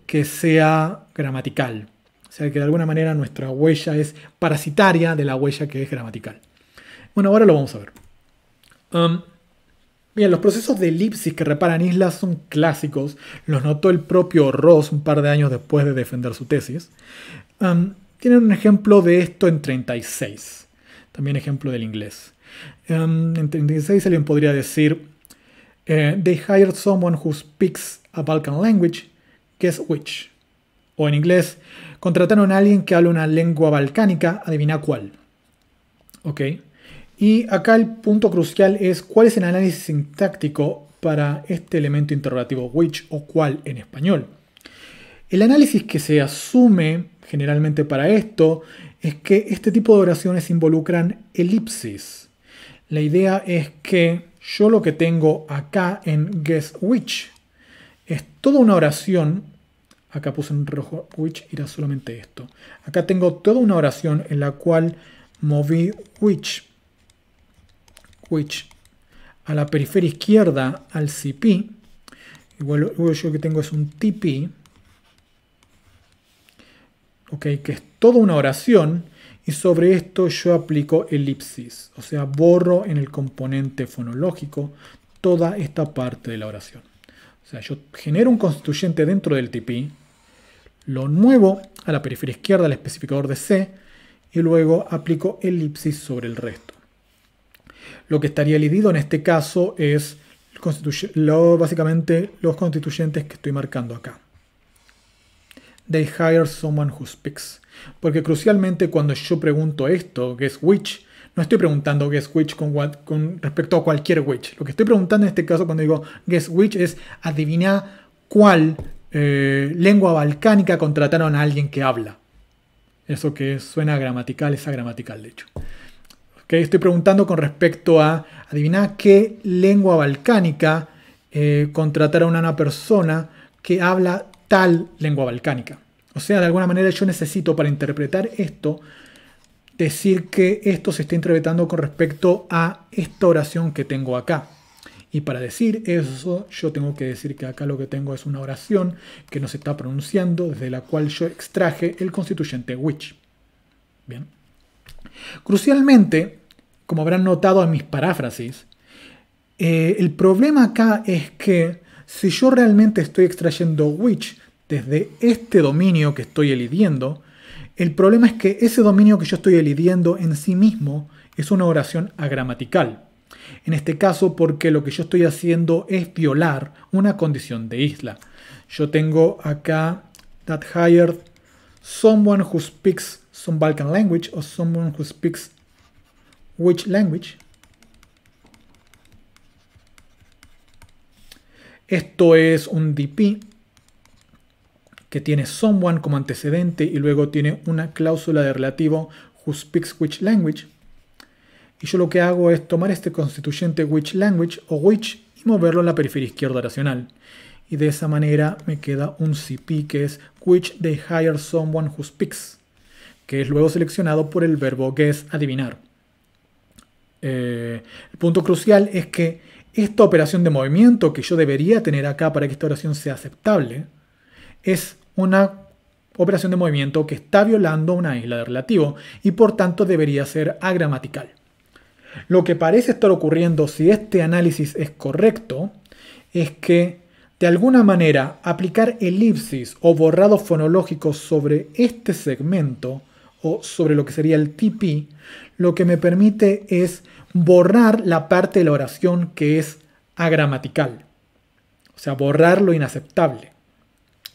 A: que sea gramatical. O sea que de alguna manera nuestra huella es parasitaria de la huella que es gramatical. Bueno, ahora lo vamos a ver. Bien, los procesos de elipsis que reparan islas son clásicos. Los notó el propio Ross un par de años después de defender su tesis. Tienen un ejemplo de esto en 36. También ejemplo del inglés. En 36 alguien podría decir they hired someone who speaks a Balkan language, guess which. O en inglés, contrataron a alguien que habla una lengua balcánica, adivina cuál. Ok. Y acá el punto crucial es cuál es el análisis sintáctico para este elemento interrogativo which o cuál en español. El análisis que se asume generalmente para esto es que este tipo de oraciones involucran elipsis. La idea es que yo lo que tengo acá en guess which es toda una oración. Acá puse en rojo which, irá solamente esto. Acá tengo toda una oración en la cual moví which a la periferia izquierda al CP. Y luego yo que tengo es un TP. Ok, que es toda una oración. Y sobre esto yo aplico elipsis, o sea, borro en el componente fonológico toda esta parte de la oración. O sea, yo genero un constituyente dentro del TP, lo muevo a la periferia izquierda al especificador de C y luego aplico elipsis sobre el resto. Lo que estaría elidido en este caso es básicamente los constituyentes que estoy marcando acá. They hire someone who speaks. Porque crucialmente cuando yo pregunto esto, guess which, no estoy preguntando guess which con respecto a cualquier which. Lo que estoy preguntando en este caso cuando digo guess which es adivinar cuál lengua balcánica contrataron a alguien que habla. Eso que suena gramatical es agramatical de hecho. Okay, estoy preguntando con respecto a adivinar qué lengua balcánica contrataron a una persona que habla tal lengua balcánica. O sea, de alguna manera yo necesito para interpretar esto, decir que esto se está interpretando con respecto a esta oración que tengo acá. Y para decir eso, yo tengo que decir que acá lo que tengo es una oración que no se está pronunciando, desde la cual yo extraje el constituyente which. Bien. Crucialmente, como habrán notado en mis paráfrasis, el problema acá es que si yo realmente estoy extrayendo which desde este dominio que estoy elidiendo, el problema es que ese dominio que yo estoy elidiendo en sí mismo es una oración agramatical. En este caso, porque lo que yo estoy haciendo es violar una condición de isla. Yo tengo acá that hired someone who speaks some Balkan language o someone who speaks which language. Esto es un DP que tiene someone como antecedente y luego tiene una cláusula de relativo who speaks which language. Y yo lo que hago es tomar este constituyente which language o which y moverlo en la periferia izquierda oracional. Y de esa manera me queda un CP que es which they hire someone who speaks, que es luego seleccionado por el verbo guess, adivinar. El punto crucial es que esta operación de movimiento que yo debería tener acá para que esta oración sea aceptable es una operación de movimiento que está violando una isla de relativo y por tanto debería ser agramatical. Lo que parece estar ocurriendo si este análisis es correcto es que de alguna manera aplicar elipsis o borrado fonológico sobre este segmento o sobre lo que sería el TP, lo que me permite es borrar la parte de la oración que es agramatical, o sea, borrar lo inaceptable.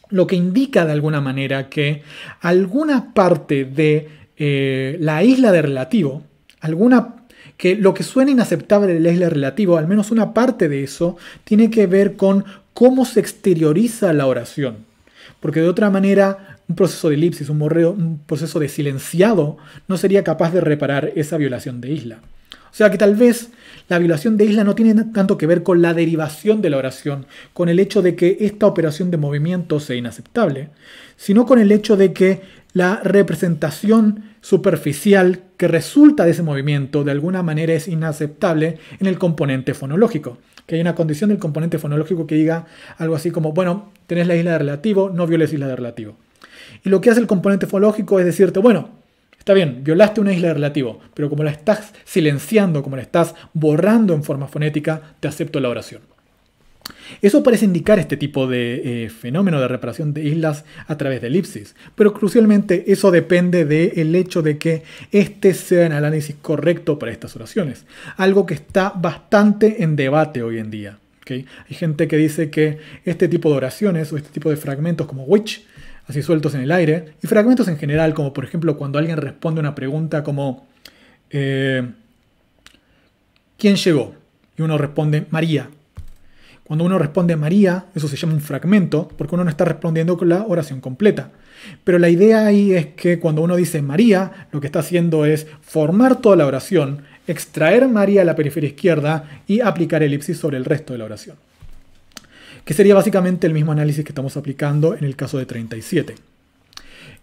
A: Lo que indica de alguna manera que alguna parte de la isla de relativo, que lo que suena inaceptable de la isla de relativo, al menos una parte de eso, tiene que ver con cómo se exterioriza la oración. Porque de otra manera, un proceso de elipsis, un proceso de silenciado, no sería capaz de reparar esa violación de isla. O sea que tal vez la violación de isla no tiene tanto que ver con la derivación de la oración, con el hecho de que esta operación de movimiento sea inaceptable, sino con el hecho de que la representación superficial que resulta de ese movimiento de alguna manera es inaceptable en el componente fonológico. Que hay una condición del componente fonológico que diga algo así como, bueno, tenés la isla de relativo, no violes isla de relativo. Y lo que hace el componente fonológico es decirte, bueno, está bien, violaste una isla de relativo, pero como la estás silenciando, como la estás borrando en forma fonética, te acepto la oración. Eso parece indicar este tipo de fenómeno de reparación de islas a través de elipsis, pero crucialmente eso depende del hecho de que este sea el análisis correcto para estas oraciones, algo que está bastante en debate hoy en día. ¿Okay? Hay gente que dice que este tipo de oraciones o este tipo de fragmentos como which, así sueltos en el aire, y fragmentos en general, como por ejemplo cuando alguien responde una pregunta como ¿quién llegó? Y uno responde María. Cuando uno responde María, eso se llama un fragmento, porque uno no está respondiendo con la oración completa. Pero la idea ahí es que cuando uno dice María, lo que está haciendo es formar toda la oración, extraer María a la periferia izquierda y aplicar elipsis sobre el resto de la oración. Que sería básicamente el mismo análisis que estamos aplicando en el caso de 37.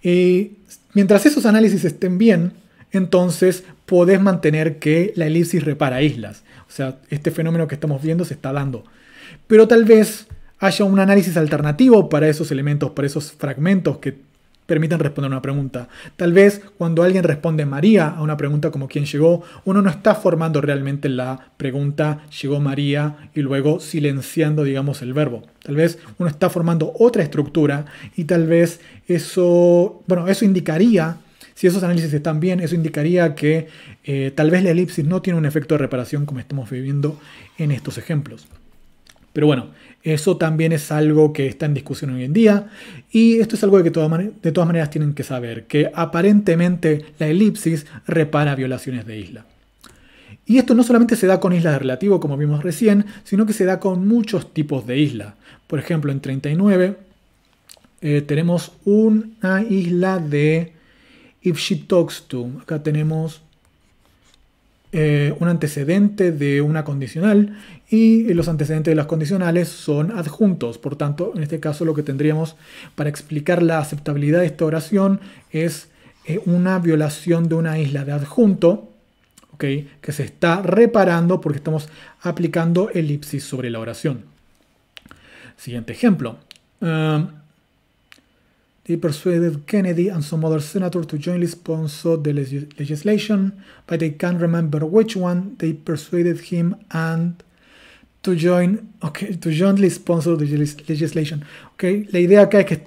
A: Y mientras esos análisis estén bien, entonces podés mantener que la elipsis repara islas. O sea, este fenómeno que estamos viendo se está dando. Pero tal vez haya un análisis alternativo para esos elementos, para esos fragmentos que permitan responder una pregunta. Tal vez cuando alguien responde María a una pregunta como ¿quién llegó?, uno no está formando realmente la pregunta llegó María y luego silenciando, digamos, el verbo. Tal vez uno está formando otra estructura y tal vez eso indicaría, si esos análisis están bien, eso indicaría que tal vez la elipsis no tiene un efecto de reparación como estamos viviendo en estos ejemplos. Pero bueno, eso también es algo que está en discusión hoy en día y esto es algo que de todas maneras tienen que saber, que aparentemente la elipsis repara violaciones de isla. Y esto no solamente se da con islas de relativo, como vimos recién, sino que se da con muchos tipos de isla. Por ejemplo, en 39 tenemos una isla de if she talks to. Acá tenemos un antecedente de una condicional y los antecedentes de las condicionales son adjuntos. Por tanto, en este caso lo que tendríamos para explicar la aceptabilidad de esta oración es una violación de una isla de adjunto, ¿okay?, que se está reparando porque estamos aplicando elipsis sobre la oración. Siguiente ejemplo. They persuaded Kennedy and some other senator to jointly sponsor the legislation, but they can't remember which one they persuaded him and to join, okay, to jointly sponsor the legislation. Okay. La idea acá es que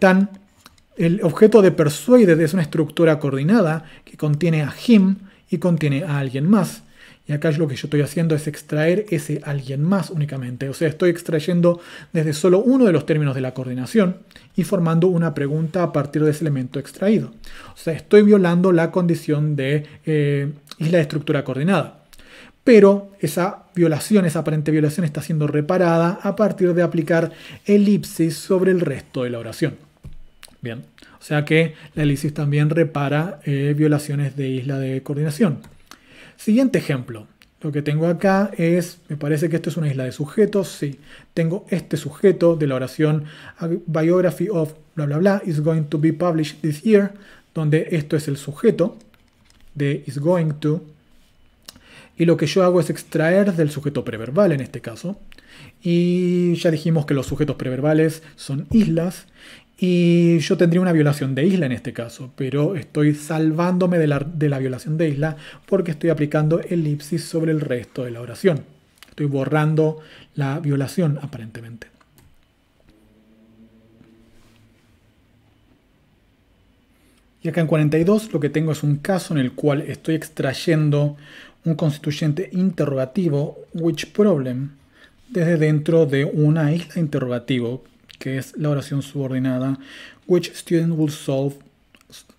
A: el objeto de persuade es una estructura coordinada que contiene a him y contiene a alguien más. Y acá lo que yo estoy haciendo es extraer ese alguien más únicamente. O sea, estoy extrayendo desde solo uno de los términos de la coordinación y formando una pregunta a partir de ese elemento extraído. O sea, estoy violando la condición de isla de estructura coordinada. Pero esa violación, esa aparente violación, está siendo reparada a partir de aplicar elipsis sobre el resto de la oración. Bien, o sea que la elipsis también repara violaciones de isla de coordinación. Siguiente ejemplo. Lo que tengo acá es, me parece que esto es una isla de sujetos. Sí, tengo este sujeto de la oración A biography of bla bla bla is going to be published this year, donde esto es el sujeto de is going to. Y lo que yo hago es extraer del sujeto preverbal en este caso. Y ya dijimos que los sujetos preverbales son islas. Y yo tendría una violación de isla en este caso, pero estoy salvándome de la violación de isla porque estoy aplicando elipsis sobre el resto de la oración. Estoy borrando la violación aparentemente. Y acá en 42 lo que tengo es un caso en el cual estoy extrayendo un constituyente interrogativo, which problem, desde dentro de una isla interrogativo, que es la oración subordinada, which student will solve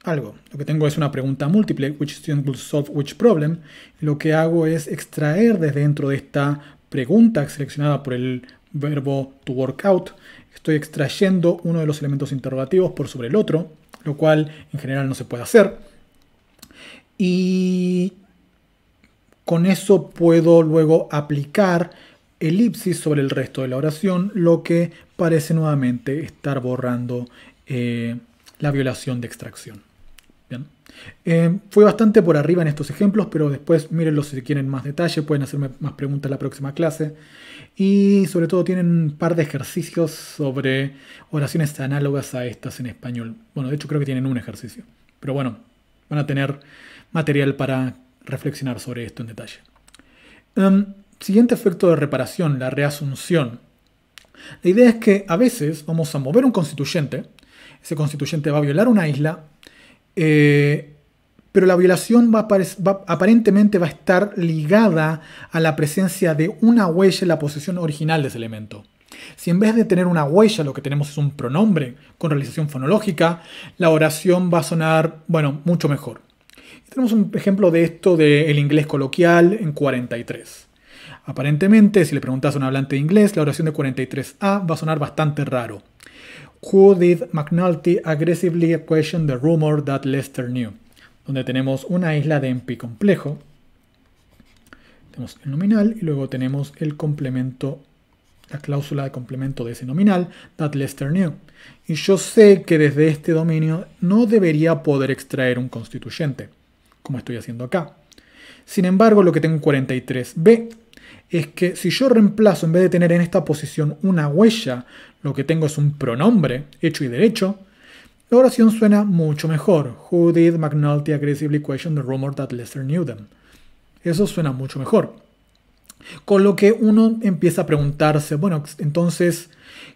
A: algo. Lo que tengo es una pregunta múltiple, which student will solve which problem. Lo que hago es extraer desde dentro de esta pregunta seleccionada por el verbo to work out. Estoy extrayendo uno de los elementos interrogativos por sobre el otro, lo cual en general no se puede hacer. Y con eso puedo luego aplicar elipsis sobre el resto de la oración, lo que parece nuevamente estar borrando la violación de extracción. Bien. Fue bastante por arriba en estos ejemplos, pero después mírenlos si quieren más detalle, pueden hacerme más preguntas en la próxima clase. Y sobre todo tienen un par de ejercicios sobre oraciones análogas a estas en español. Bueno, de hecho creo que tienen un ejercicio. Pero bueno, van a tener material para reflexionar sobre esto en detalle. Siguiente efecto de reparación, la reasunción. La idea es que a veces vamos a mover un constituyente, ese constituyente va a violar una isla, pero la violación aparentemente va a estar ligada a la presencia de una huella en la posición original de ese elemento. Si en vez de tener una huella lo que tenemos es un pronombre con realización fonológica, la oración va a sonar, bueno, mucho mejor. Tenemos un ejemplo de esto del inglés coloquial en 43. Aparentemente, si le preguntas a un hablante de inglés, la oración de 43a va a sonar bastante raro. Who did McNulty aggressively question the rumor that Lester knew? Donde tenemos una isla de NP complejo. Tenemos el nominal y luego tenemos el complemento, la cláusula de complemento de ese nominal, that Lester knew. Y yo sé que desde este dominio no debería poder extraer un constituyente, como estoy haciendo acá. Sin embargo, lo que tengo en 43b es que si yo reemplazo, en vez de tener en esta posición una huella, lo que tengo es un pronombre hecho y derecho, la oración suena mucho mejor. Who did McNulty aggressively question the rumor that Lester knew them? Eso suena mucho mejor. Con lo que uno empieza a preguntarse, bueno, entonces,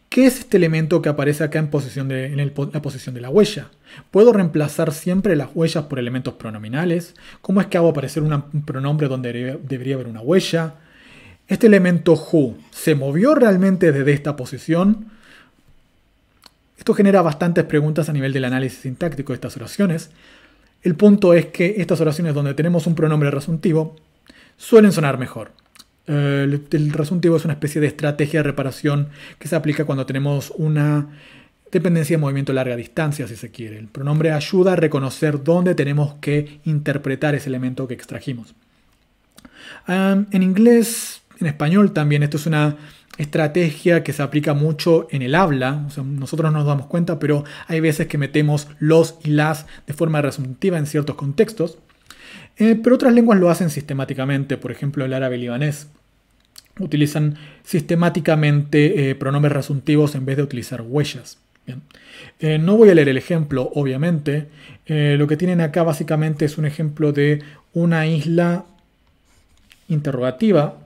A: ¿qué es este elemento que aparece acá en la posición de la huella? ¿Puedo reemplazar siempre las huellas por elementos pronominales? ¿Cómo es que hago aparecer un pronombre donde debería haber una huella? ¿Este elemento who se movió realmente desde esta posición? Esto genera bastantes preguntas a nivel del análisis sintáctico de estas oraciones. El punto es que estas oraciones donde tenemos un pronombre resuntivo suelen sonar mejor. El resuntivo es una especie de estrategia de reparación que se aplica cuando tenemos una dependencia de movimiento a larga distancia, si se quiere. El pronombre ayuda a reconocer dónde tenemos que interpretar ese elemento que extrajimos. En inglés, en español también, esto es una estrategia que se aplica mucho en el habla. O sea, nosotros no nos damos cuenta, pero hay veces que metemos los y las de forma resuntiva en ciertos contextos. Pero otras lenguas lo hacen sistemáticamente. Por ejemplo, el árabe libanés utilizan sistemáticamente pronombres resuntivos en vez de utilizar huellas. Bien. No voy a leer el ejemplo, obviamente. Lo que tienen acá básicamente es un ejemplo de una isla interrogativa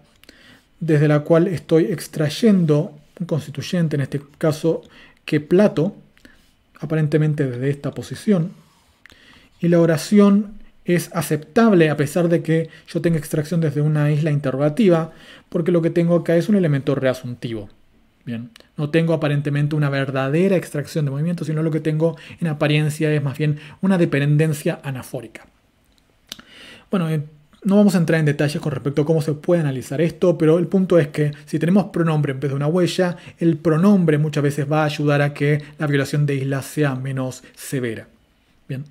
A: desde la cual estoy extrayendo un constituyente, en este caso que plato, aparentemente desde esta posición, y la oración es aceptable a pesar de que yo tenga extracción desde una isla interrogativa, porque lo que tengo acá es un elemento reasuntivo. Bien, no tengo aparentemente una verdadera extracción de movimiento, sino lo que tengo en apariencia es más bien una dependencia anafórica. Bueno, no vamos a entrar en detalles con respecto a cómo se puede analizar esto, pero el punto es que si tenemos pronombre en vez de una huella, el pronombre muchas veces va a ayudar a que la violación de islas sea menos severa. Bien.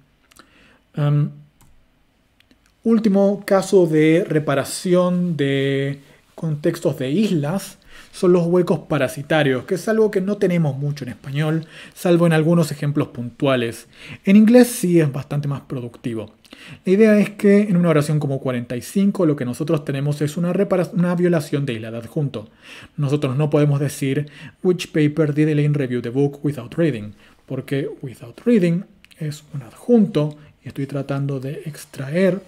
A: Último caso de reparación de contextos de islas son los huecos parasitarios, que es algo que no tenemos mucho en español, salvo en algunos ejemplos puntuales. En inglés sí es bastante más productivo. La idea es que en una oración como 45 lo que nosotros tenemos es una violación de isla de adjunto. Nosotros no podemos decir which paper did Elaine review the book without reading, porque without reading es un adjunto y estoy tratando de extraer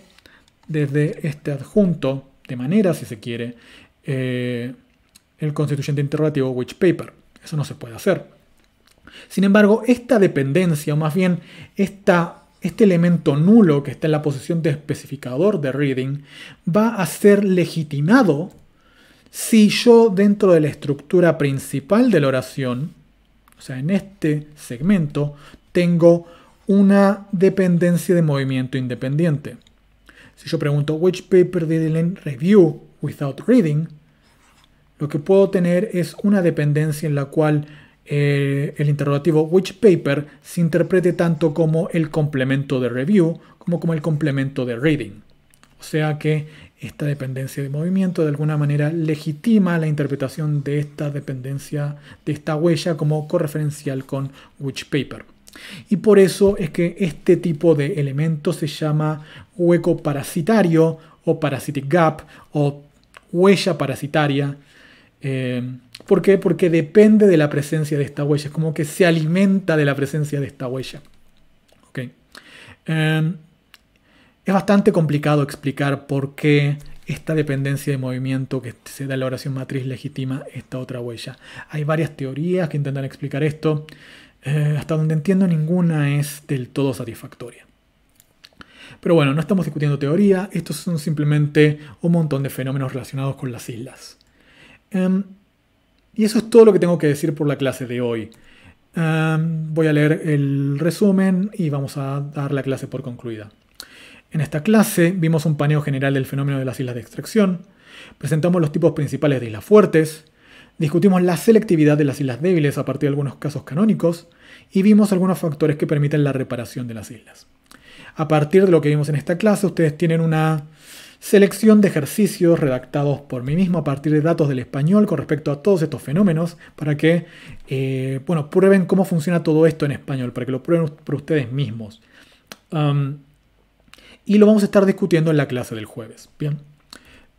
A: desde este adjunto, de manera, si se quiere, el constituyente interrogativo which paper. Eso no se puede hacer. Sin embargo, esta dependencia, o más bien este elemento nulo que está en la posición de especificador de reading, va a ser legitimado si yo dentro de la estructura principal de la oración, o sea, en este segmento, tengo una dependencia de movimiento independiente. Si yo pregunto which paper did Elaine review without reading, lo que puedo tener es una dependencia en la cual el interrogativo which paper se interprete tanto como el complemento de review como el complemento de reading. O sea que esta dependencia de movimiento de alguna manera legitima la interpretación de esta dependencia, de esta huella como correferencial con which paper. Y por eso es que este tipo de elemento se llama hueco parasitario o parasitic gap o huella parasitaria. ¿Por qué? Porque depende de la presencia de esta huella. Es como que se alimenta de la presencia de esta huella. Okay. Es bastante complicado explicar por qué esta dependencia de movimiento que se da en la oración matriz legitima esta otra huella. Hay varias teorías que intentan explicar esto. Hasta donde entiendo, ninguna es del todo satisfactoria. Pero bueno, no estamos discutiendo teoría. Estos son simplemente un montón de fenómenos relacionados con las islas. Y eso es todo lo que tengo que decir por la clase de hoy. Voy a leer el resumen y vamos a dar la clase por concluida. En esta clase vimos un paneo general del fenómeno de las islas de extracción, presentamos los tipos principales de islas fuertes, discutimos la selectividad de las islas débiles a partir de algunos casos canónicos y vimos algunos factores que permiten la reparación de las islas. A partir de lo que vimos en esta clase, ustedes tienen una selección de ejercicios redactados por mí mismo a partir de datos del español con respecto a todos estos fenómenos para que prueben cómo funciona todo esto en español, para que lo prueben por ustedes mismos. Y lo vamos a estar discutiendo en la clase del jueves. Bien.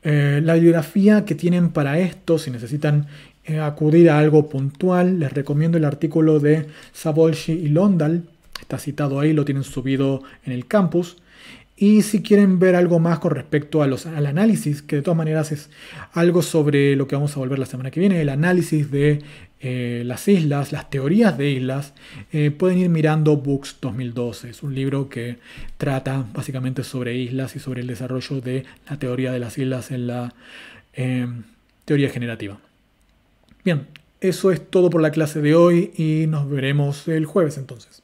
A: La bibliografía que tienen para esto, si necesitan acudir a algo puntual, les recomiendo el artículo de Szabolcsy y Londal. Está citado ahí, lo tienen subido en el campus. Y si quieren ver algo más con respecto al análisis, que de todas maneras es algo sobre lo que vamos a volver la semana que viene, el análisis de las islas, las teorías de islas, pueden ir mirando Books 2012. Es un libro que trata básicamente sobre islas y sobre el desarrollo de la teoría de las islas en la teoría generativa. Bien, eso es todo por la clase de hoy y nos veremos el jueves entonces.